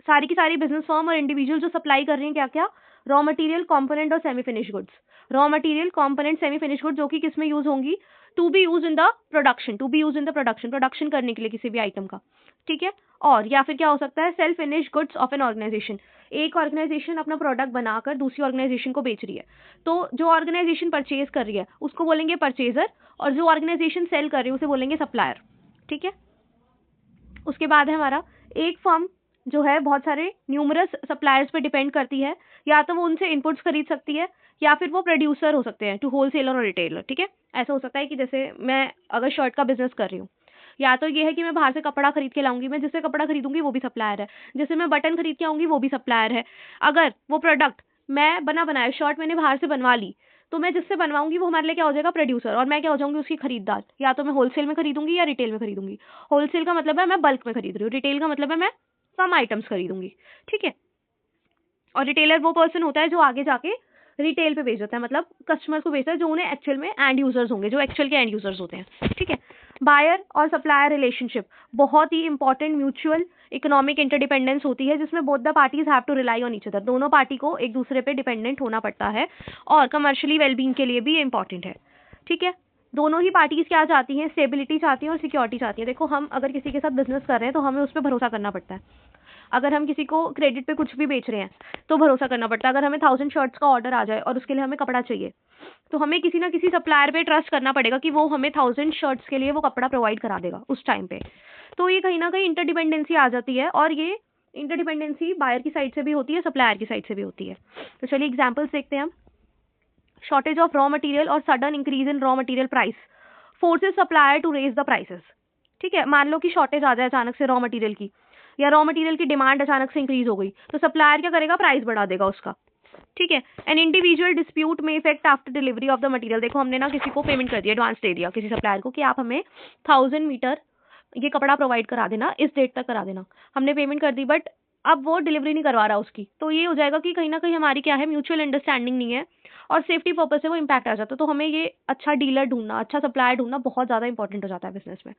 सारी की सारी बिजनेस फर्म और इंडिविजुअल जो सप्लाई कर रही हैं क्या क्या? रॉ मटेरियल, कंपोनेंट और semi finish goods. Raw material, component, semi finish goods जो कि किस में यूज होंगी? To be use in the production, to be use in the production, production करने के लिए किसी भी आइटम का। ठीक है, और या फिर क्या हो सकता है? Self finish goods of an organization. एक ऑर्गेनाइजेशन अपना प्रोडक्ट बनाकर दूसरी ऑर्गेनाइजेशन को बेच रही है, तो जो ऑर्गेनाइजेशन परचेज कर रही है उसको बोलेंगे परचेजर, और जो ऑर्गेनाइजेशन सेल कर रही है उसे बोलेंगे सप्लायर। ठीक है, उसके बाद है हमारा, एक फर्म जो है बहुत सारे न्यूमरस सप्लायर्स पे डिपेंड करती है, या तो वो उनसे इनपुट्स खरीद सकती है, या फिर वो प्रोड्यूसर हो सकते हैं, टू होलसेलर और रिटेलर। ठीक है, ऐसा हो सकता है कि जैसे मैं अगर शर्ट का बिजनेस कर रही हूँ, या तो ये है कि मैं बाहर से कपड़ा खरीद के लाऊंगी, मैं जिससे कपड़ा खरीदूंगी वो भी सप्लायर है, जिससे मैं बटन खरीद के आऊंगी वो भी सप्लायर है। अगर वो प्रोडक्ट मैं बना बनाया शर्ट मैंने बाहर से बनवा ली, तो मैं जिससे बनवाऊंगी वो हमारे लिए क्या हो जाएगा? प्रोड्यूसर, और मैं क्या हो जाऊंगी? उसकी खरीदार। या तो मैं होलसेल में खरीदूंगी या रिटेल में खरीदूंगी। होलसेल का मतलब है मैं बल्क में खरीद रही हूँ, रिटेल का मतलब है मैं कम आइटम्स खरीदूंगी। ठीक है, और रिटेलर वो पर्सन होता है जो आगे जाके रिटेल पे बेच देता है, मतलब कस्टमर को बेचता है, जो उन्हें एक्चुअल में एंड यूजर्स होंगे, जो एक्चुअल के एंड यूजर्स होते हैं। ठीक है, बायर और सप्लायर रिलेशनशिप बहुत ही इंपॉर्टेंट म्यूचुअल इकोनॉमिक इंटरडिपेंडेंस होती है, जिसमें both the parties have to rely on each other. दोनों पार्टी को एक दूसरे पे डिपेंडेंट होना पड़ता है, और कमर्शियली वेलबींग के लिए भी ये इंपॉर्टेंट है। ठीक है, दोनों ही पार्टीज क्या चाहती हैं? स्टेबिलिटी चाहती हैं और सिक्योरिटी चाहती हैं। देखो, हम अगर किसी के साथ बिजनेस कर रहे हैं तो हमें उस पर भरोसा करना पड़ता है। अगर हम किसी को क्रेडिट पे कुछ भी बेच रहे हैं तो भरोसा करना पड़ता है। अगर हमें 1000 शर्ट्स का ऑर्डर आ जाए और उसके लिए हमें कपड़ा चाहिए, तो हमें किसी ना किसी सप्लायर पे ट्रस्ट करना पड़ेगा कि वो हमें 1000 शर्ट्स के लिए वो कपड़ा प्रोवाइड करा देगा उस टाइम पे। तो ये कहीं ना कहीं इंटरडिपेंडेंसी आ जाती है, और ये इंटरडिपेंडेंसी बायर की साइड से भी होती है, सप्लायर की साइड से भी होती है। तो चलिए एग्जाम्पल्स देखते हैं हम। शॉर्टेज ऑफ रॉ मटेरियल और sudden increase in raw material price forces supplier to raise the prices. ठीक है, मान लो कि शॉर्टेज आ जाए अचानक से रॉ मटेरियल की, या रॉ मटेरियल की डिमांड अचानक से इंक्रीज हो गई, तो सप्लायर क्या करेगा? प्राइस बढ़ा देगा उसका। ठीक है, एन इंडिविजुअल डिस्प्यूट में effect after delivery of the material. देखो, हमने ना किसी को पेमेंट कर दिया, एडवांस दे दिया किसी सप्लायर को कि आप हमें 1000 मीटर ये कपड़ा प्रोवाइड करा देना, इस डेट तक करा देना। हमने पेमेंट कर दी, बट अब वो डिलीवरी नहीं करवा रहा उसकी, तो ये हो जाएगा कि कहीं ना कहीं हमारी क्या है? म्यूचुअल अंडरस्टैंडिंग नहीं है, और सेफ्टी पर्पज से वो इम्पैक्ट आ जाता है। तो हमें ये अच्छा डीलर ढूंढना, अच्छा सप्लायर ढूंढना बहुत ज्यादा इंपॉर्टेंट हो जाता है बिजनेस में।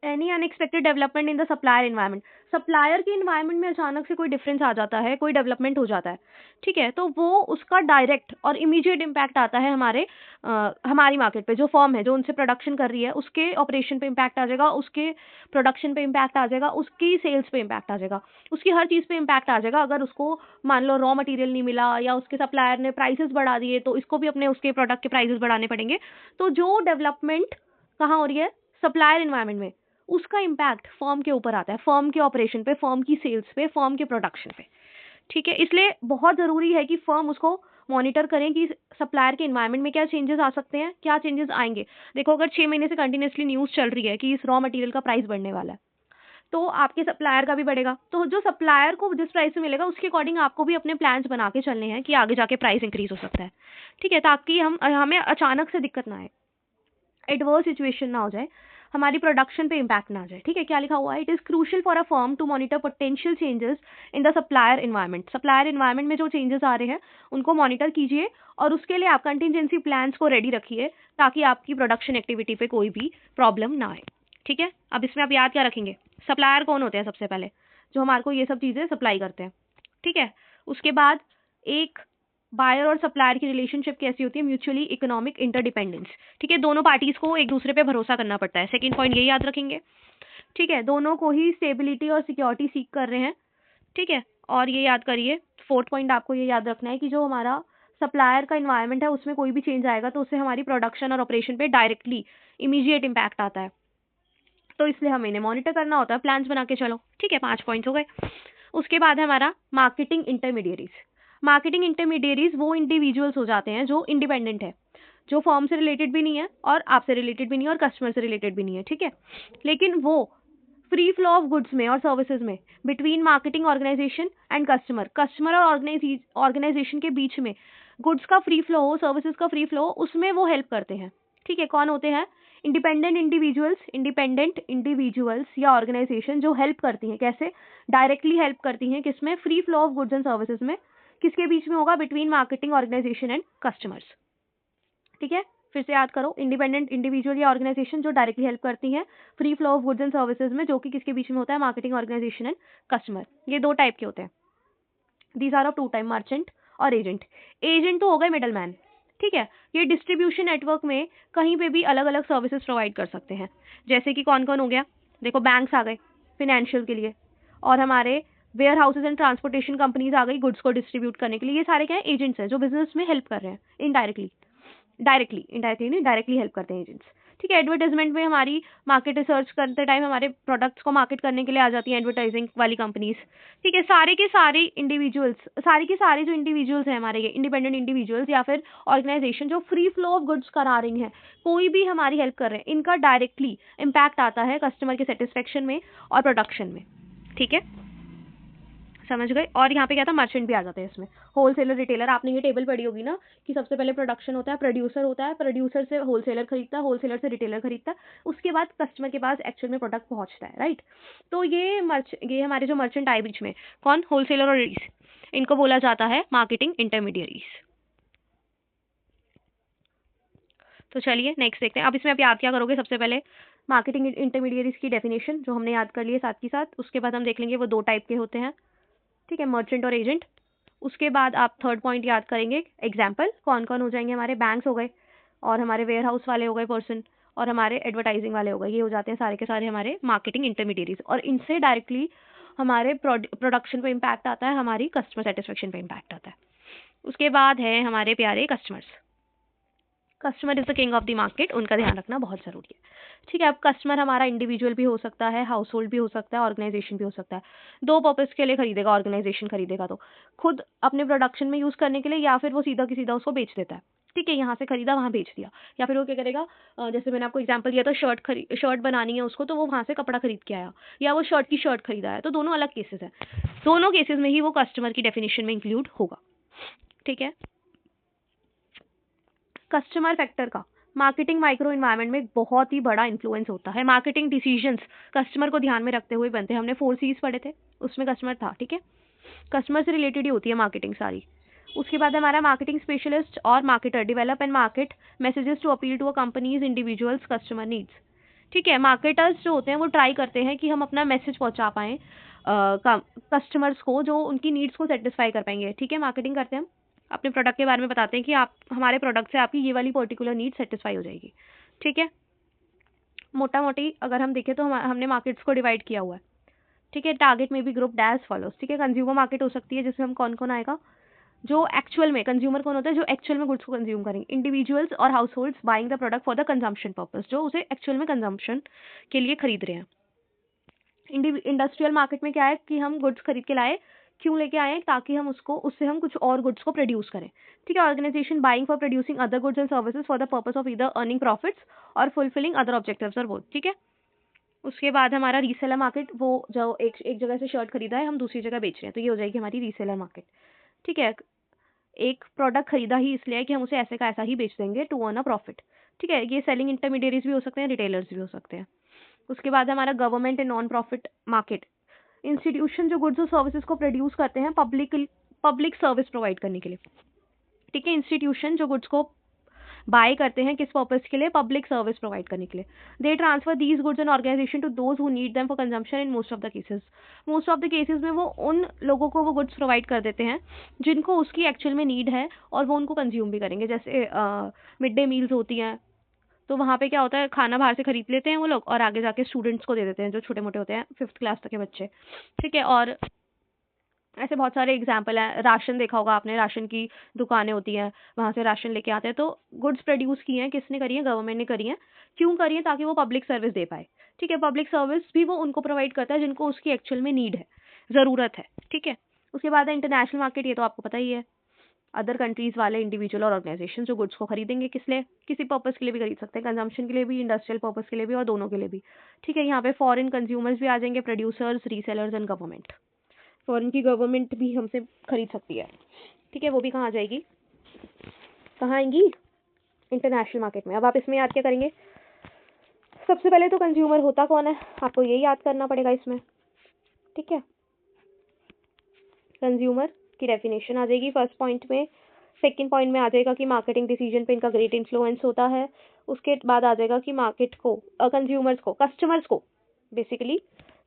Any unexpected development in the supplier environment. Supplier के इन्वायरमेंट में अचानक से कोई डिफरेंस आ जाता है, कोई डेवलपमेंट हो जाता है। ठीक है, तो वो उसका डायरेक्ट और इमीडिएट इम्पैक्ट आता है हमारी मार्केट पे। जो फर्म है जो उनसे प्रोडक्शन कर रही है उसके ऑपरेशन पे इम्पैक्ट आ जाएगा, उसके प्रोडक्शन पे इम्पैक्ट आ जाएगा, उसकी सेल्स पे इम्पैक्ट आ जाएगा, उसकी हर चीज़ पे इम्पैक्ट आ जाएगा। अगर उसको मान लो रॉ मटेरियल नहीं मिला, या उसके सप्लायर ने प्राइसेस बढ़ा दिए, तो इसको भी अपने उसके प्रोडक्ट के प्राइसेस बढ़ाने पड़ेंगे। तो जो डेवलपमेंट कहाँ हो रही है? सप्लायर इन्वायरमेंट में, उसका इम्पैक्ट फर्म के ऊपर आता है, फर्म के ऑपरेशन पे, फर्म की सेल्स पे, फर्म के प्रोडक्शन पे। ठीक है, इसलिए बहुत जरूरी है कि फर्म उसको मॉनिटर करें कि सप्लायर के इन्वायरमेंट में क्या चेंजेस आ सकते हैं, क्या चेंजेस आएंगे। देखो अगर 6 महीने से कंटिन्यूसली न्यूज़ चल रही है कि इस रॉ मटेरियल का प्राइस बढ़ने वाला है, तो आपके सप्लायर का भी बढ़ेगा। तो जो सप्लायर को जिस प्राइस में मिलेगा उसके अकॉर्डिंग आपको भी अपने प्लान्स बना के चलने हैं कि आगे जाके प्राइस इंक्रीज हो सकता है, ठीक है, ताकि हमें अचानक से दिक्कत ना आए, एडवर्स सिचुएशन ना हो जाए, हमारी प्रोडक्शन पे इम्पैक्ट ना आ जाए, ठीक है। क्या लिखा हुआ है, it is crucial for a firm to monitor potential changes in the supplier environment. Supplier environment में जो चेंजेस आ रहे हैं उनको मॉनिटर कीजिए और उसके लिए आप कंटिजेंसी प्लान्स को रेडी रखिए ताकि आपकी प्रोडक्शन एक्टिविटी पे कोई भी प्रॉब्लम ना आए, ठीक है। अब इसमें आप याद क्या रखेंगे, सप्लायर कौन होते हैं, सबसे पहले जो हमारे को ये सब चीज़ें सप्लाई करते हैं, ठीक है। उसके बाद एक बायर और सप्लायर की रिलेशनशिप कैसी होती है, म्यूचुअली इकोनॉमिक इंटरडिपेंडेंस, ठीक है, दोनों पार्टीज को एक दूसरे पे भरोसा करना पड़ता है। सेकंड पॉइंट ये याद रखेंगे, ठीक है, दोनों को ही स्टेबिलिटी और सिक्योरिटी सीख कर रहे हैं, ठीक है। और ये याद करिए, फोर्थ पॉइंट आपको ये याद रखना है कि जो हमारा सप्लायर का इन्वायरमेंट है उसमें कोई भी चेंज आएगा तो उससे हमारी प्रोडक्शन और ऑपरेशन पे डायरेक्टली इमीडिएट इम्पैक्ट आता है, तो इसलिए हमें इन्हें मॉनिटर करना होता है, प्लान्स बना के चलो, ठीक है। 5 पॉइंट्स हो गए। उसके बाद है हमारा मार्केटिंग इंटरमीडिएरीज। मार्केटिंग इंटरमीडिएरीज वो इंडिविजुअल्स हो जाते हैं जो इंडिपेंडेंट है, जो फर्म से रिलेटेड भी नहीं है और आपसे रिलेटेड भी नहीं है और कस्टमर से रिलेटेड भी नहीं है, ठीक है, लेकिन वो फ्री फ्लो ऑफ गुड्स में और सर्विसेज में between marketing organization and customer, customer और ऑर्गेनाइजेशन के बीच में गुड्स का फ्री फ्लो हो, सर्विसेज का फ्री फ्लो हो, उसमें वो हेल्प करते हैं, ठीक है। कौन होते हैं, इंडिपेंडेंट इंडिविजुअल्स या ऑर्गेनाइजेशन जो हेल्प करती हैं, कैसे, डायरेक्टली हेल्प करती हैं, किसमें, free flow of goods and services में, किसके बीच में होगा, between marketing organization and customers, ठीक है। फिर से याद करो, इंडिपेंडेंट इंडिविजुअल या ऑर्गेनाइजेशन जो डायरेक्टली हेल्प करती हैं free flow of goods and services में, जो कि किसके बीच में होता है, मार्केटिंग ऑर्गेनाइजेशन एंड कस्टमर। ये 2 टाइप के होते हैं, these are of 2 type, merchant और एजेंट। एजेंट तो हो गए मिडल मैन, ठीक है, ये डिस्ट्रीब्यूशन नेटवर्क में कहीं पे भी अलग अलग सर्विसेज प्रोवाइड कर सकते हैं। जैसे कि कौन कौन हो गया, देखो बैंक्स आ गए फिनेंशियल के लिए, और हमारे warehouses and transportation companies आ गई गुड्स को डिस्ट्रीब्यूट करने के लिए। ये सारे क्या है, एजेंट्स हैं जो बिजनेस में हेल्प कर रहे हैं इनडायरेक्टली, इनडायरेक्टली नहीं, डायरेक्टली हेल्प करते हैं एजेंट्स, ठीक है। एडवर्टाइजमेंट में हमारी मार्केट रिसर्च करते टाइम हमारे प्रोडक्ट्स को मार्केट करने के लिए आ जाती हैं एडवर्टाइजिंग वाली कंपनीज, ठीक है। सारे के सारे इंडिविजुअल्स, सारे के सारे जो इंडिविजुअल्स हैं हमारे, ये इंडिपेंडेंट इंडिविजुअल्स या फिर ऑर्गेनाइजेशन जो फ्री फ्लो ऑफ गुड्स करा रही हैं, कोई भी हमारी हेल्प कर रहे हैं, इनका डायरेक्टली इम्पैक्ट आता है कस्टमर के सेटिस्फेक्शन में और प्रोडक्शन में, ठीक है, समझ गए। और यहाँ पे क्या था, मर्चेंट भी आ जाते हैं इसमें, होलसेलर रिटेलर। आपने ये टेबल पढ़ी होगी ना कि सबसे पहले प्रोडक्शन होता है, प्रोड्यूसर होता है, प्रोड्यूसर से होलसेलर खरीदता है, होलसेलर से रिटेलर खरीदता है, उसके बाद कस्टमर के पास एक्चुअल में प्रोडक्ट पहुंचता है, राइट। तो ये हमारे जो मर्चेंट आए बीच में, कौन, होलसेलर और रीस, इनको बोला जाता है मार्केटिंग इंटरमीडिएरीज। तो चलिए नेक्स्ट देखते हैं। अब इसमें आप याद क्या करोगे, सबसे पहले मार्केटिंग इंटरमीडिएरीज की डेफिनेशन जो हमने याद कर ली है साथ के साथ, उसके बाद हम देख लेंगे वो 2 टाइप के होते हैं, ठीक है, मर्चेंट और एजेंट। उसके बाद आप थर्ड पॉइंट याद करेंगे, एग्जाम्पल कौन कौन हो जाएंगे, हमारे बैंक्स हो गए और हमारे वेयर हाउस वाले हो गए पर्सन और हमारे एडवर्टाइजिंग वाले हो गए, ये हो जाते हैं सारे के सारे हमारे मार्केटिंग इंटरमीडिएरीज, और इनसे डायरेक्टली हमारे प्रोडक्शन पे इम्पैक्ट आता है, हमारी कस्टमर सेटिस्फेक्शन पे इम्पैक्ट आता है। उसके बाद है हमारे प्यारे customers. Customer is the king of the market, उनका ध्यान रखना बहुत जरूरी है, ठीक है। अब कस्टमर हमारा इंडिविजुअल भी हो सकता है, हाउस होल्ड भी हो सकता है, ऑर्गेनाइजेशन भी हो सकता है। 2 पर्पज के लिए खरीदेगा, ऑर्गेनाइजेशन खरीदेगा तो खुद अपने प्रोडक्शन में यूज करने के लिए, या फिर वो सीधा की सीधा उसको बेच देता है, ठीक है, यहाँ से खरीदा वहाँ बेच दिया, या फिर वो क्या करेगा, जैसे मैंने आपको एग्जांपल दिया था, शर्ट बनानी है उसको तो वो वहाँ से कपड़ा खरीद के आया, या वो शर्ट की शर्ट खरीदा है, तो दोनों अलग केसेस है, दोनों केसेस में ही वो कस्टमर की डेफिनेशन में इंक्लूड होगा, ठीक है। कस्टमर फैक्टर का मार्केटिंग माइक्रो इन्वायरमेंट में बहुत ही बड़ा इन्फ्लुएंस होता है। मार्केटिंग डिसीजंस कस्टमर को ध्यान में रखते हुए बनते हैं। हमने 4 C's पढ़े थे, उसमें कस्टमर था, ठीक है, कस्टमर से रिलेटेड ही होती है मार्केटिंग सारी। उसके बाद हमारा मार्केटिंग स्पेशलिस्ट और marketer develop and market messages to appeal to a companies individuals customer needs, ठीक है। मार्केटर्स जो होते हैं वो ट्राई करते हैं कि हम अपना मैसेज पहुंचा पाएं कस्टमर्स को, जो उनकी नीड्स को सेटिस्फाई कर पाएंगे, ठीक है। मार्केटिंग करते हैं, अपने प्रोडक्ट के बारे में बताते हैं कि आप हमारे प्रोडक्ट से आपकी ये वाली पर्टिकुलर नीड सेटिस्फाई हो जाएगी, ठीक है। मोटा मोटी अगर हम देखें तो हमने मार्केट्स को डिवाइड किया हुआ है, ठीक है। टारगेट में भी ग्रुप डैश फॉलोस, ठीक है। कंज्यूमर मार्केट हो सकती है जिसमें हम कौन कौन आएगा, जो एक्चुअल में कंज्यूमर कौन होता है, जो एक्चुअल में गुड्स को कंज्यूम करेंगे, इंडिविजुअल्स और house holds buying the product for the consumption purpose, जो उसे एक्चुअल में कंजम्पशन के लिए खरीद रहे हैं। इंडस्ट्रियल मार्केट में क्या है कि हम गुड्स खरीद के लाए क्यों लेके आए हैं? ताकि हम उससे हम कुछ और गुड्स को प्रोड्यूस करें। ठीक है, organization buying for producing other goods and services for the purpose of either earning profits or fulfilling other objectives or both. ठीक है, उसके बाद हमारा रीसेलर मार्केट, वो जो एक जगह से शर्ट खरीदा है हम दूसरी जगह बेच रहे हैं, तो ये हो जाएगी हमारी रीसेलर मार्केट। ठीक है, एक प्रोडक्ट खरीदा ही इसलिए है कि हम उसे ऐसे का ऐसा ही बेच देंगे टू अर्न अ प्रॉफिट। ठीक है, ये सेलिंग इंटरमीडिएरीज भी हो सकते हैं, रिटेलर्स भी हो सकते हैं। उसके बाद हमारा government and non profit market, institution जो गुड्स और सर्विसेज को प्रोड्यूस करते हैं पब्लिक सर्विस प्रोवाइड करने के लिए। ठीक है, इंस्टीट्यूशन जो गुड्स को बाय करते हैं किस पर्पस के लिए? पब्लिक सर्विस प्रोवाइड करने के लिए। They transfer these goods and organization to those who need them for consumption in most of the cases. Most of the cases में वो उन लोगों को वो गुड्स प्रोवाइड कर देते हैं जिनको उसकी एक्चुअल में नीड है और वो उनको कंज्यूम भी करेंगे। जैसे मिड डे मील्स होती हैं, तो वहाँ पे क्या होता है, खाना बाहर से खरीद लेते हैं वो लोग और आगे जाके स्टूडेंट्स को दे देते हैं जो छोटे मोटे होते हैं, 5th क्लास तक के बच्चे। ठीक है, और ऐसे बहुत सारे एग्जाम्पल हैं। राशन देखा होगा आपने, राशन की दुकानें होती हैं, वहाँ से राशन लेके आते हैं। तो गुड्स प्रोड्यूस की हैं, किसने करी है? गवर्नमेंट ने करी है। क्यों करी है? ताकि वो पब्लिक सर्विस दे पाए। ठीक है, पब्लिक सर्विस भी वो उनको प्रोवाइड करता है जिनको उसकी एक्चुअल में नीड है, ज़रूरत है। ठीक है, उसके बाद है इंटरनेशनल मार्केट, ये तो आपको पता ही है। अदर कंट्रीज वाले इंडिविजुअल और ऑर्गेनाइजेशन जो गुड्स को खरीदेंगे, किस लिए? किसी पर्पस के लिए भी खरीद सकते हैं, कंजम्पशन के लिए भी, इंडस्ट्रियल पर्पस के लिए भी और दोनों के लिए भी। ठीक है, यहाँ पे फॉरेन कंज्यूमर्स भी आ जाएंगे, producers, resellers and government. Foreign की गवर्नमेंट भी हमसे खरीद सकती है। ठीक है, वो भी कहाँ आ जाएगी? कहाँ आएंगी? इंटरनेशनल मार्केट में। अब आप इसमें याद क्या करेंगे? सबसे पहले तो कंज्यूमर होता कौन है, आपको यही याद करना पड़ेगा इसमें। ठीक है, कंज्यूमर की डेफिनेशन आ जाएगी फर्स्ट पॉइंट में। सेकंड पॉइंट में आ जाएगा कि मार्केटिंग डिसीजन पे इनका ग्रेट इन्फ्लुएंस होता है। उसके बाद आ जाएगा कि मार्केट को, कंज्यूमर्स को, कस्टमर्स को बेसिकली,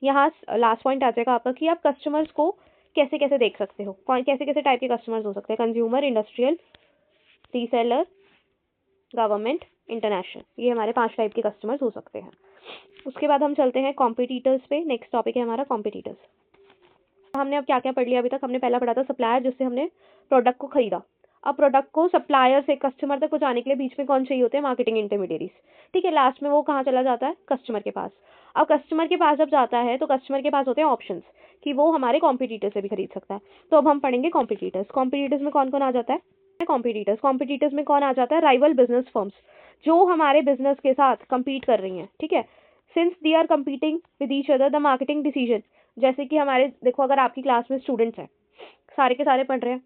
यहाँ लास्ट पॉइंट आ जाएगा आपका कि आप कस्टमर्स को कैसे कैसे देख सकते हो, कैसे कैसे टाइप के कस्टमर्स हो सकते हैं, consumer, industrial, reseller, government, international. ये हमारे 5 टाइप के कस्टमर्स हो सकते हैं। उसके बाद हम चलते हैं कॉम्पिटिटर्स पे। नेक्स्ट टॉपिक है हमारा कॉम्पिटिटर्स। हमने अब क्या क्या पढ़ लिया अभी तक? हमने पहला पढ़ा था सप्लायर, जिससे हमने प्रोडक्ट को खरीदा। अब प्रोडक्ट को सप्लायर से कस्टमर तक पहुंचाने के लिए बीच में कौन चाहिए होते हैं? मार्केटिंग इंटरमीडिएरीज। ठीक है, लास्ट में वो कहाँ चला जाता है? कस्टमर के पास। अब कस्टमर के पास जब जाता है तो कस्टमर के पास होते हैं ऑप्शंस कि वो हमारे कॉम्पिटिटर से भी खरीद सकता है। तो अब हम पढ़ेंगे कॉम्पिटिटर्स। कॉम्पिटिटर्स में कौन कौन आ जाता है? कॉम्पिटिटर्स में कौन आ जाता है? राइवल बिजनेस फर्म्स, जो हमारे बिजनेस के साथ compete कर रही हैं। ठीक है, since they are competing with each other the marketing decision, जैसे कि हमारे, देखो अगर आपकी क्लास में स्टूडेंट्स हैं, सारे के सारे पढ़ रहे हैं,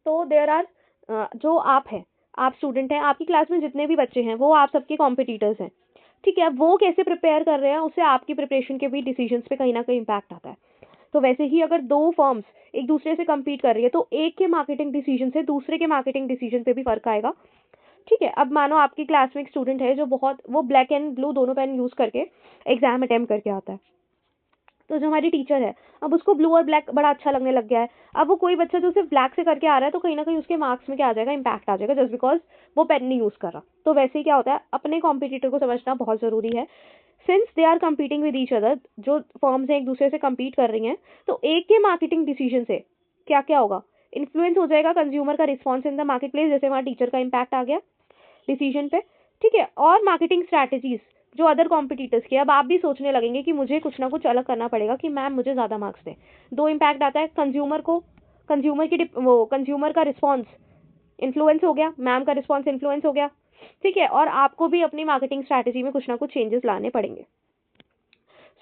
तो देयर आर, जो आप हैं, आप स्टूडेंट हैं, आपकी क्लास में जितने भी बच्चे हैं वो आप सबके कॉम्पिटिटर्स हैं। ठीक है, अब वो कैसे प्रिपेयर कर रहे हैं, उससे आपकी प्रिपरेशन के भी डिसीजंस पे कहीं ना कहीं इम्पैक्ट आता है। तो वैसे ही अगर 2 फर्म्स एक दूसरे से compete कर रही है तो एक के मार्केटिंग डिसीजन से दूसरे के मार्केटिंग डिसीजन पे भी फर्क आएगा। ठीक है, अब मानो आपकी क्लास में एक स्टूडेंट है जो वो ब्लैक एंड ब्लू दोनों पेन यूज करके एग्जाम अटेम्प्ट करके आता है, तो जो हमारी टीचर है अब उसको ब्लू और ब्लैक बड़ा अच्छा लगने लग गया है। अब वो कोई बच्चा जो सिर्फ ब्लैक से करके आ रहा है तो कहीं ना कहीं उसके मार्क्स में क्या आ जाएगा? इम्पैक्ट आ जाएगा, जस्ट बिकॉज वो पेन नहीं यूज कर रहा। तो वैसे ही क्या होता है, अपने कॉम्पिटिटर को समझना बहुत जरूरी है। Since they are competing with each other, जो फर्म्स हैं एक दूसरे से compete कर रही हैं, तो एक के मार्केटिंग डिसीजन से क्या क्या होगा? इन्फ्लुएंस हो जाएगा कंज्यूमर का response in the market place, जैसे वहाँ टीचर का इम्पैक्ट आ गया डिसीजन पे। ठीक है, और मार्केटिंग स्ट्रैटेजीज जो अदर कॉम्पिटिटर्स की, अब आप भी सोचने लगेंगे कि मुझे कुछ ना कुछ अलग करना पड़ेगा कि मैम मुझे ज़्यादा मार्क्स दें। 2 इम्पैक्ट आता है, कंज्यूमर का रिस्पॉन्स इन्फ्लुएंस हो गया, मैम का रिस्पॉन्स इन्फ्लुएंस हो गया। ठीक है, और आपको भी अपनी मार्केटिंग स्ट्रैटेजी में कुछ ना कुछ चेंजेस लाने पड़ेंगे।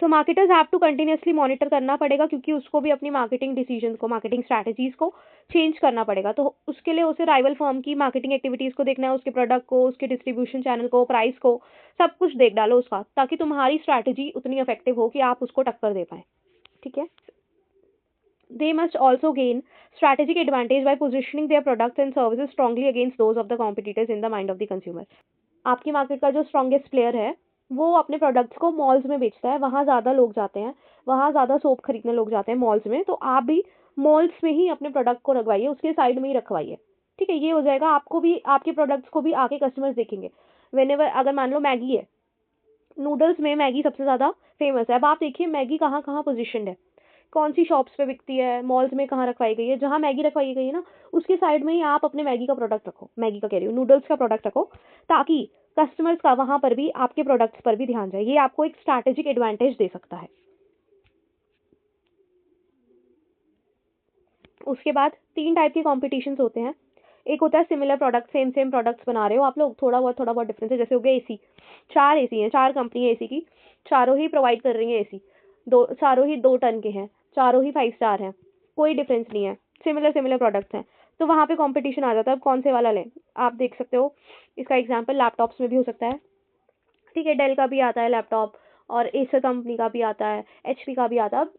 So marketers have to continuously monitor करना पड़ेगा, क्योंकि उसको भी अपनी मार्केटिंग डिसीजन को, मार्केटिंग स्ट्रैटेजीज को चेंज करना पड़ेगा। तो उसके लिए उसे राइवल फर्म की मार्केटिंग एक्टिविटीज को देखना है, उसके प्रोडक्ट को, उसके डिस्ट्रीब्यूशन चैनल को, प्राइस को, सब कुछ देख डालो उसका, ताकि तुम्हारी स्ट्रैटेजी उतनी इफेक्टिव हो कि आप उसको टक्कर दे पाए। ठीक है, they must also gain strategic advantage by positioning their products and services strongly against those of the competitors in the mind of the consumer. आपकी मार्केट का जो स्ट्रॉन्गेस्ट प्लेयर है वो अपने प्रोडक्ट्स को मॉल्स में बेचता है, वहाँ ज़्यादा लोग जाते हैं, वहाँ ज़्यादा सोप खरीदने लोग जाते हैं मॉल्स में, तो आप भी मॉल्स में ही अपने प्रोडक्ट को रखवाइए, उसके साइड में ही रखवाइए। ठीक है, ये हो जाएगा, आपको भी, आपके प्रोडक्ट्स को भी आके कस्टमर्स देखेंगे। वेनेवर, अगर मान लो मैगी है, नूडल्स में मैगी सबसे ज़्यादा फेमस है। अब आप देखिए मैगी कहाँ कहाँ पोजिशन है, कौन सी शॉप्स पे बिकती है, मॉल्स में कहाँ रखवाई गई है। जहाँ मैगी रखवाई गई है ना, उसके साइड में ही आप अपने मैगी का प्रोडक्ट रखो, मैगी का कह रही हूँ, नूडल्स का प्रोडक्ट रखो, ताकि कस्टमर्स का वहाँ पर भी, आपके प्रोडक्ट्स पर भी ध्यान जाए। ये आपको एक स्ट्रैटेजिक एडवांटेज दे सकता है। उसके बाद 3 टाइप के कॉम्पिटिशन्स होते हैं। एक होता है सिमिलर प्रोडक्ट, सेम प्रोडक्ट्स बना रहे हो आप लोग, थोड़ा बहुत डिफरेंस है। जैसे हो गया एसी, 4 एसी हैं, 4 कंपनी है एसी की, चारों ही प्रोवाइड कर रही हैं एसी, चारों ही 2 टन के हैं, चारों ही 5 स्टार हैं, कोई डिफरेंस नहीं है, सिमिलर प्रोडक्ट्स हैं। तो वहाँ पे कंपटीशन आ जाता है, अब कौन से वाला लें। आप देख सकते हो इसका एग्जाम्पल लैपटॉप्स में भी हो सकता है, ठीक है, डेल का भी आता है लैपटॉप, और एसर कंपनी का भी आता है, एचपी का भी आता है। अब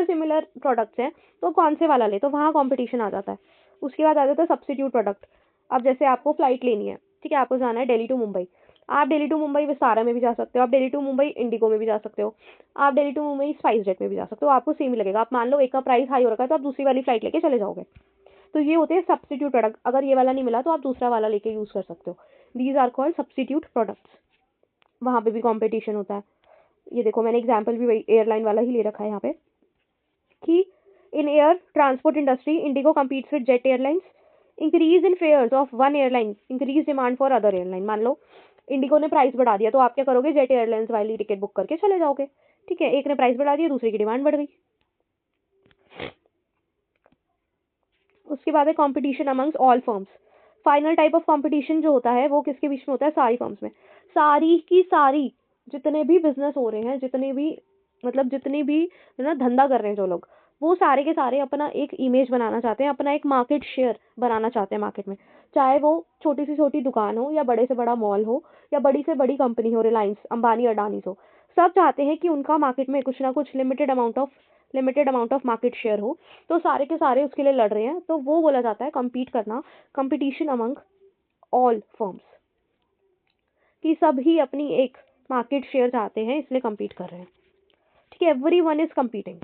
सिमिलर प्रोडक्ट्स हैं, तो कौन से वाला ले, तो वहाँ कंपटीशन आ जाता है। उसके बाद आ जाता है सब्स्टिट्यूट प्रोडक्ट। अब जैसे आपको फ्लाइट लेनी है, ठीक है, आपको जाना है दिल्ली टू मुंबई, आप दिल्ली टू मुंबई विस्तारा में भी जा सकते हो, आप दिल्ली टू मुंबई इंडिगो में भी जा सकते हो, आप दिल्ली टू मुंबई स्पाइस जेट में भी जा सकते हो, आपको सेम ही लगेगा। आप मान लो एक का प्राइस हाई हो रखा है तो आप दूसरी वाली फ्लाइट लेके चले जाओगे। तो ये होते हैं सब्स्टिट्यूट प्रोडक्ट। अगर ये वाला नहीं मिला तो आप दूसरा वाला लेके यूज कर सकते हो। These are called substitute products. वहाँ पे भी कंपटीशन होता है। ये देखो मैंने एग्जाम्पल भी वही एयरलाइन वाला ही ले रखा है यहाँ पे, कि in air transport industry IndiGo competes with Jet airlines, increase in fares of one airline increase demand for other airline. मान लो इंडिगो ने प्राइस बढ़ा दिया, तो आप क्या करोगे, जेट एयरलाइंस वाली टिकट बुक करके चले जाओगे, ठीक है, एक ने प्राइस बढ़ा दिया, दूसरे की डिमांड बढ़ गई। उसके बाद है competition amongst all firms. Final type of competition जो होता है वो किसके बीच में होता है, सारी फर्म्स में। सारी की सारी जितने भी बिजनेस हो रहे हैं, जितने भी है ना धंधा कर रहे हैं जो लोग, वो सारे के सारे अपना एक इमेज बनाना चाहते हैं, अपना एक मार्केट शेयर बनाना चाहते हैं मार्केट में। चाहे वो छोटी से छोटी दुकान हो, या बड़े से बड़ा मॉल हो, या बड़ी से बड़ी कंपनी हो, रिलायंस अंबानी अडानी हो, सब चाहते हैं कि उनका मार्केट में कुछ ना कुछ limited amount of market share हो। तो सारे के सारे उसके लिए लड़ रहे हैं, तो वो बोला जाता है compete करना, कंपटीशन अमंग ऑल फर्म्स, कि सब ही अपनी एक मार्केट शेयर चाहते हैं, इसलिए compete कर रहे हैं, ठीक है। एवरीवन इज competing,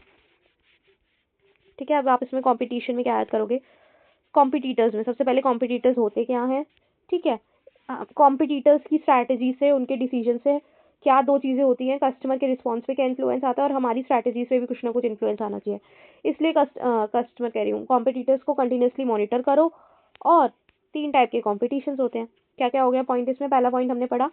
ठीक है। अब आप इसमें कंपटीशन में क्या ऐड करोगे, कॉम्पिटिटर्स में सबसे पहले कॉम्पिटिटर्स होते क्या हैं, ठीक है। कॉम्पिटिटर्स की स्ट्रैटेजी से, उनके डिसीजन से क्या दो चीज़ें होती हैं, कस्टमर के रिस्पॉन्स पे क्या इन्फ्लुएंस आता है, और हमारी स्ट्रैटेजी से भी कुछ ना कुछ इन्फ्लुएंस आना चाहिए। इसलिए कस्टमर कह रही हूँ, कॉम्पिटिटर्स को कंटिन्यूसली मॉनिटर करो। और 3 टाइप के कॉम्पिटिशन्स होते हैं। क्या क्या हो गया पॉइंट इसमें, पहला पॉइंट हमने पढ़ा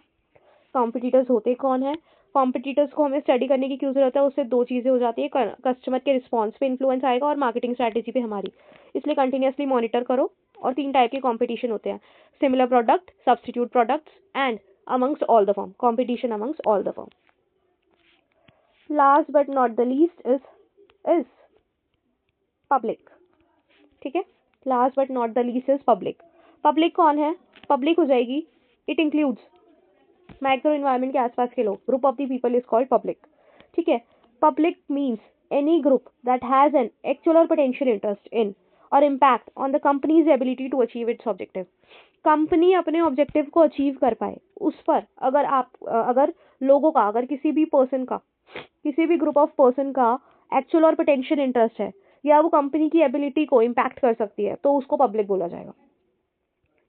कॉम्पिटिटर्स होते कौन है। कॉम्पिटिटर्स को हमें स्टडी करने की क्यों जरूरत है, उससे 2 चीज़ें हो जाती है, कस्टमर के रिस्पॉन्स पे इन्फ्लुएंस आएगा और मार्केटिंग स्ट्रैटेजी पे हमारी, इसलिए कंटिन्यूसली मॉनिटर करो। और 3 टाइप के कॉम्पिटिशन होते हैं, similar product, substitute products and amongst all the firm, competition amongst all the firm. Last but not the least is public, ठीक है। Last but not the least is public. Public कौन है, public हो जाएगी, it includes micro environment के आसपास के लोग, group of the people is called public, ठीक है। Public means any group that has an actual or potential interest in और impact on the companies ability to achieve its objective. Company अपने objective को achieve कर पाए उस पर अगर लोगों का, अगर किसी भी पर्सन का, किसी भी ग्रुप ऑफ पर्सन का एक्चुअल और पोटेंशियल इंटरेस्ट है, या वो कंपनी की एबिलिटी को इम्पैक्ट कर सकती है, तो उसको पब्लिक बोला जाएगा,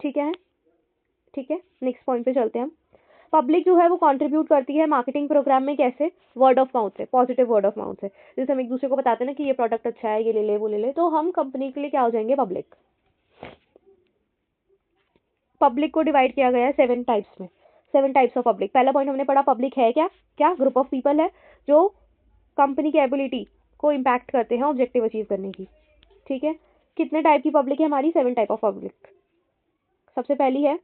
ठीक है। ठीक है, नेक्स्ट पॉइंट पे चलते हैं हम। पब्लिक जो है वो कंट्रीब्यूट करती है मार्केटिंग प्रोग्राम में, कैसे, वर्ड ऑफ माउथ से, पॉजिटिव वर्ड ऑफ माउथ से। जैसे हम एक दूसरे को बताते हैं ना कि ये प्रोडक्ट अच्छा है, ये ले ले वो ले ले, तो हम कंपनी के लिए क्या हो जाएंगे, पब्लिक। पब्लिक को डिवाइड किया गया है 7 टाइप्स में, 7 टाइप्स ऑफ पब्लिक। पहला पॉइंट हमने पढ़ा, पब्लिक है क्या, क्या ग्रुप ऑफ पीपल है जो कंपनी की एबिलिटी को इम्पैक्ट करते हैं ऑब्जेक्टिव अचीव करने की, ठीक है। कितने टाइप की पब्लिक है हमारी, 7 टाइप ऑफ पब्लिक। सबसे पहली है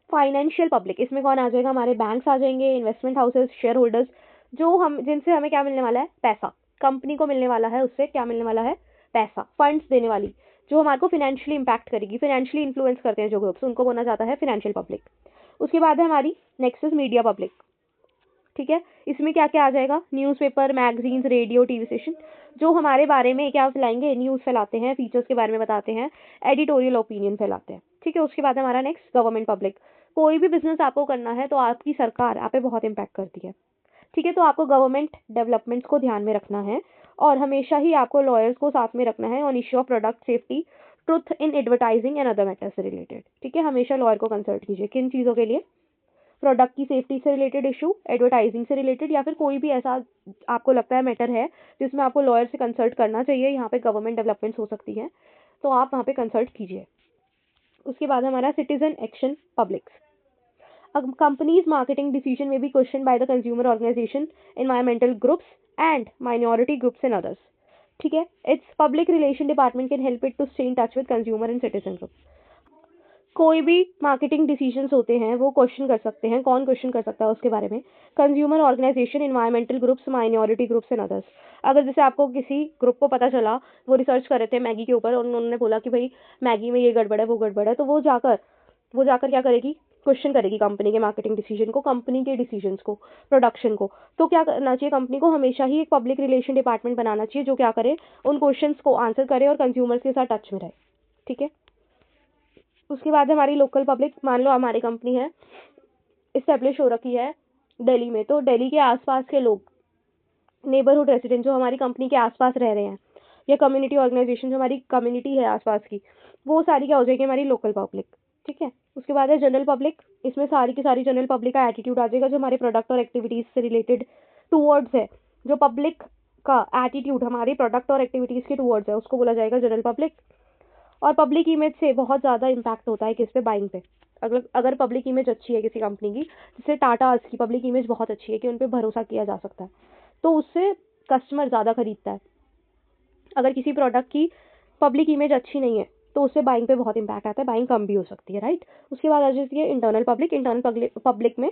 फाइनेंशियल पब्लिक। इसमें कौन आ जाएगा, हमारे बैंक्स आ जाएंगे, इन्वेस्टमेंट हाउसेस, शेयर होल्डर्स, जो हम जिनसे हमें क्या मिलने वाला है, पैसा, कंपनी को मिलने वाला है, उससे क्या मिलने वाला है, पैसा, फंड्स देने वाली, जो हमारे को फाइनेंशियली इंपैक्ट करेगी, फाइनेंशियली इन्फ्लुएंस करते हैं जो ग्रुप्स, उनको बोला जाता है फाइनेंशियल पब्लिक। उसके बाद है हमारी नेक्स्ट इज मीडिया पब्लिक, ठीक है। इसमें क्या क्या आ जाएगा, newspaper, magazines, radio, TV station, जो हमारे बारे में क्या फैलाएंगे, न्यूज़ फैलाते हैं, फीचर्स के बारे में बताते हैं, एडिटोरियल ओपिनियन फैलाते हैं, ठीक है। उसके बाद हमारा नेक्स्ट गवर्नमेंट पब्लिक। कोई भी बिजनेस आपको करना है तो आपकी सरकार आप पे बहुत इम्पैक्ट करती है, ठीक है। तो आपको गवर्नमेंट डेवलपमेंट्स को ध्यान में रखना है, और हमेशा ही आपको लॉयर्स को साथ में रखना है on issue of product safety, truth in advertising and other matters से रिलेटेड, ठीक है। हमेशा लॉयर को कंसल्ट कीजिए, किन चीज़ों के लिए, प्रोडक्ट की सेफ्टी से रिलेटेड इशू, एडवर्टाइजिंग से रिलेटेड, या फिर कोई भी ऐसा आपको लगता है मैटर है जिसमें आपको लॉयर से कंसल्ट करना चाहिए, यहाँ पे गवर्नमेंट डेवलपमेंट्स हो सकती है, तो आप वहाँ पे कंसल्ट कीजिए। उसके बाद हमारा सिटीजन एक्शन पब्लिक्स। अब कंपनीज मार्केटिंग डिसीजन में be question by the consumer organization, environmental groups and minority groups and others. ठीक है। Its public relation department can help it to stay in touch with consumer and citizen group. कोई भी marketing decisions होते हैं वो question कर सकते हैं। कौन क्वेश्चन कर सकता है उसके बारे में? Consumer organization, environmental groups, minority groups and others. अगर जैसे आपको किसी ग्रुप को पता चला, वो रिसर्च कर रहे थे मैगी के ऊपर और उन्होंने बोला कि भाई मैगी में ये गड़बड़ है वो गड़बड़ है, तो वो जाकर क्या करेगी? क्वेश्चन करेगी कंपनी के मार्केटिंग डिसीजन को, कंपनी के डिसीजंस को, प्रोडक्शन को। तो क्या करना चाहिए कंपनी को? हमेशा ही एक पब्लिक रिलेशन डिपार्टमेंट बनाना चाहिए जो क्या करे, उन क्वेश्चंस को आंसर करे और कंज्यूमर्स के साथ टच में रहे। ठीक है। उसके बाद हमारी लोकल पब्लिक, मान लो हमारी कंपनी है, इस्टेब्लिश हो रखी है दिल्ली में, तो दिल्ली के आसपास के लोग, नेबरहुड रेसिडेंट जो हमारी कंपनी के आसपास रह रहे हैं, या कम्युनिटी ऑर्गेनाइजेशन जो हमारी कम्युनिटी है आसपास की, वो सारी क्या हो जाएगी? हमारी लोकल पब्लिक। ठीक है। उसके बाद है जनरल पब्लिक। इसमें सारी की सारी जनरल पब्लिक का एटीट्यूड आ जाएगा जो हमारे प्रोडक्ट और एक्टिविटीज से रिलेटेड टूवर्ड्स है। जो पब्लिक का एटीट्यूड हमारे प्रोडक्ट और एक्टिविटीज के टूवर्ड्स है उसको बोला जाएगा जनरल पब्लिक। और पब्लिक इमेज से बहुत ज़्यादा इम्पैक्ट होता है किस पे? बाइंग पे। अगर पब्लिक इमेज अच्छी है किसी कंपनी की, जैसे टाटा की पब्लिक इमेज बहुत अच्छी है कि उन पे भरोसा किया जा सकता है, तो उससे कस्टमर ज़्यादा खरीदता है। अगर किसी प्रोडक्ट की पब्लिक इमेज अच्छी नहीं है तो उससे बाइंग पे बहुत इम्पैक्ट आता है, बाइंग कम भी हो सकती है, राइट। उसके बाद आ जाती है इंटरनल पब्लिक। इंटरनल पब्लिक में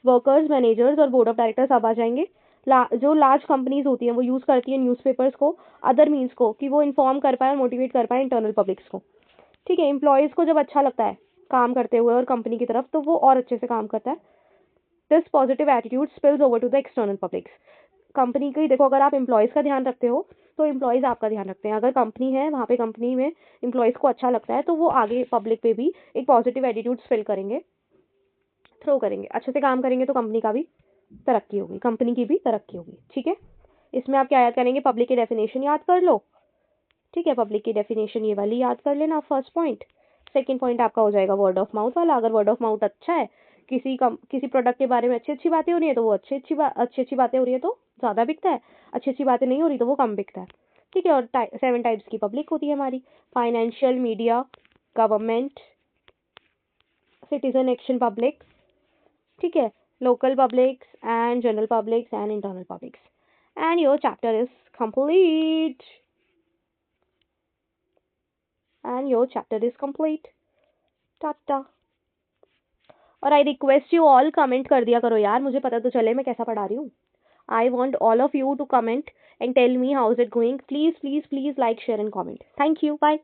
वर्कर्स, मैनेजर्स और बोर्ड ऑफ डायरेक्टर्स अब आ जाएंगे। जो लार्ज कंपनीज होती हैं वो यूज़ करती हैं न्यूज़पेपर्स को, अदर मीन्स को, कि वो इन्फॉर्म कर पाए और मोटिवेट कर पाए इंटरनल पब्लिक्स को। ठीक है। एम्प्लॉयज़ को जब अच्छा लगता है काम करते हुए और कंपनी की तरफ, तो वो और अच्छे से काम करता है। This positive attitude spills over to the external publics. Company की देखो, अगर आप एम्प्लॉयज़ का ध्यान रखते हो तो एम्प्लॉयज़ आपका ध्यान रखते हैं। अगर कंपनी है वहाँ पे कंपनी में एम्प्लॉयज़ को अच्छा लगता है तो वो आगे पब्लिक पे भी एक पॉजिटिव एटीट्यूड स्पिल करेंगे, थ्रो करेंगे, अच्छे से काम करेंगे, तो कंपनी का भी तरक्की होगी, कंपनी की भी तरक्की होगी। ठीक है। इसमें आप क्या याद करेंगे? पब्लिक की डेफिनेशन याद कर लो। ठीक है। पब्लिक की डेफिनेशन ये वाली याद कर लेना, फर्स्ट पॉइंट। सेकंड पॉइंट आपका हो जाएगा वर्ड ऑफ माउथ वाला। अगर वर्ड ऑफ माउथ अच्छा है, किसी प्रोडक्ट के बारे में अच्छी अच्छी बातें हो रही है तो वो अच्छी अच्छी बातें हो रही है तो ज़्यादा बिकता है, अच्छी अच्छी बातें नहीं हो रही तो वो कम बिकता है। ठीक है। और 7 टाइप्स की पब्लिक होती है हमारी: financial, media, government, citizen action public, ठीक है, local publics and general publics and internal publics. And your chapter is complete. And your chapter is complete. Tata. और I request you all, comment कर दिया करो यार, मुझे पता तो चले मैं कैसा पढ़ा रही हूँ। I want all of you to comment and tell me how is it going. Please, please, please like, share and comment. Thank you. Bye.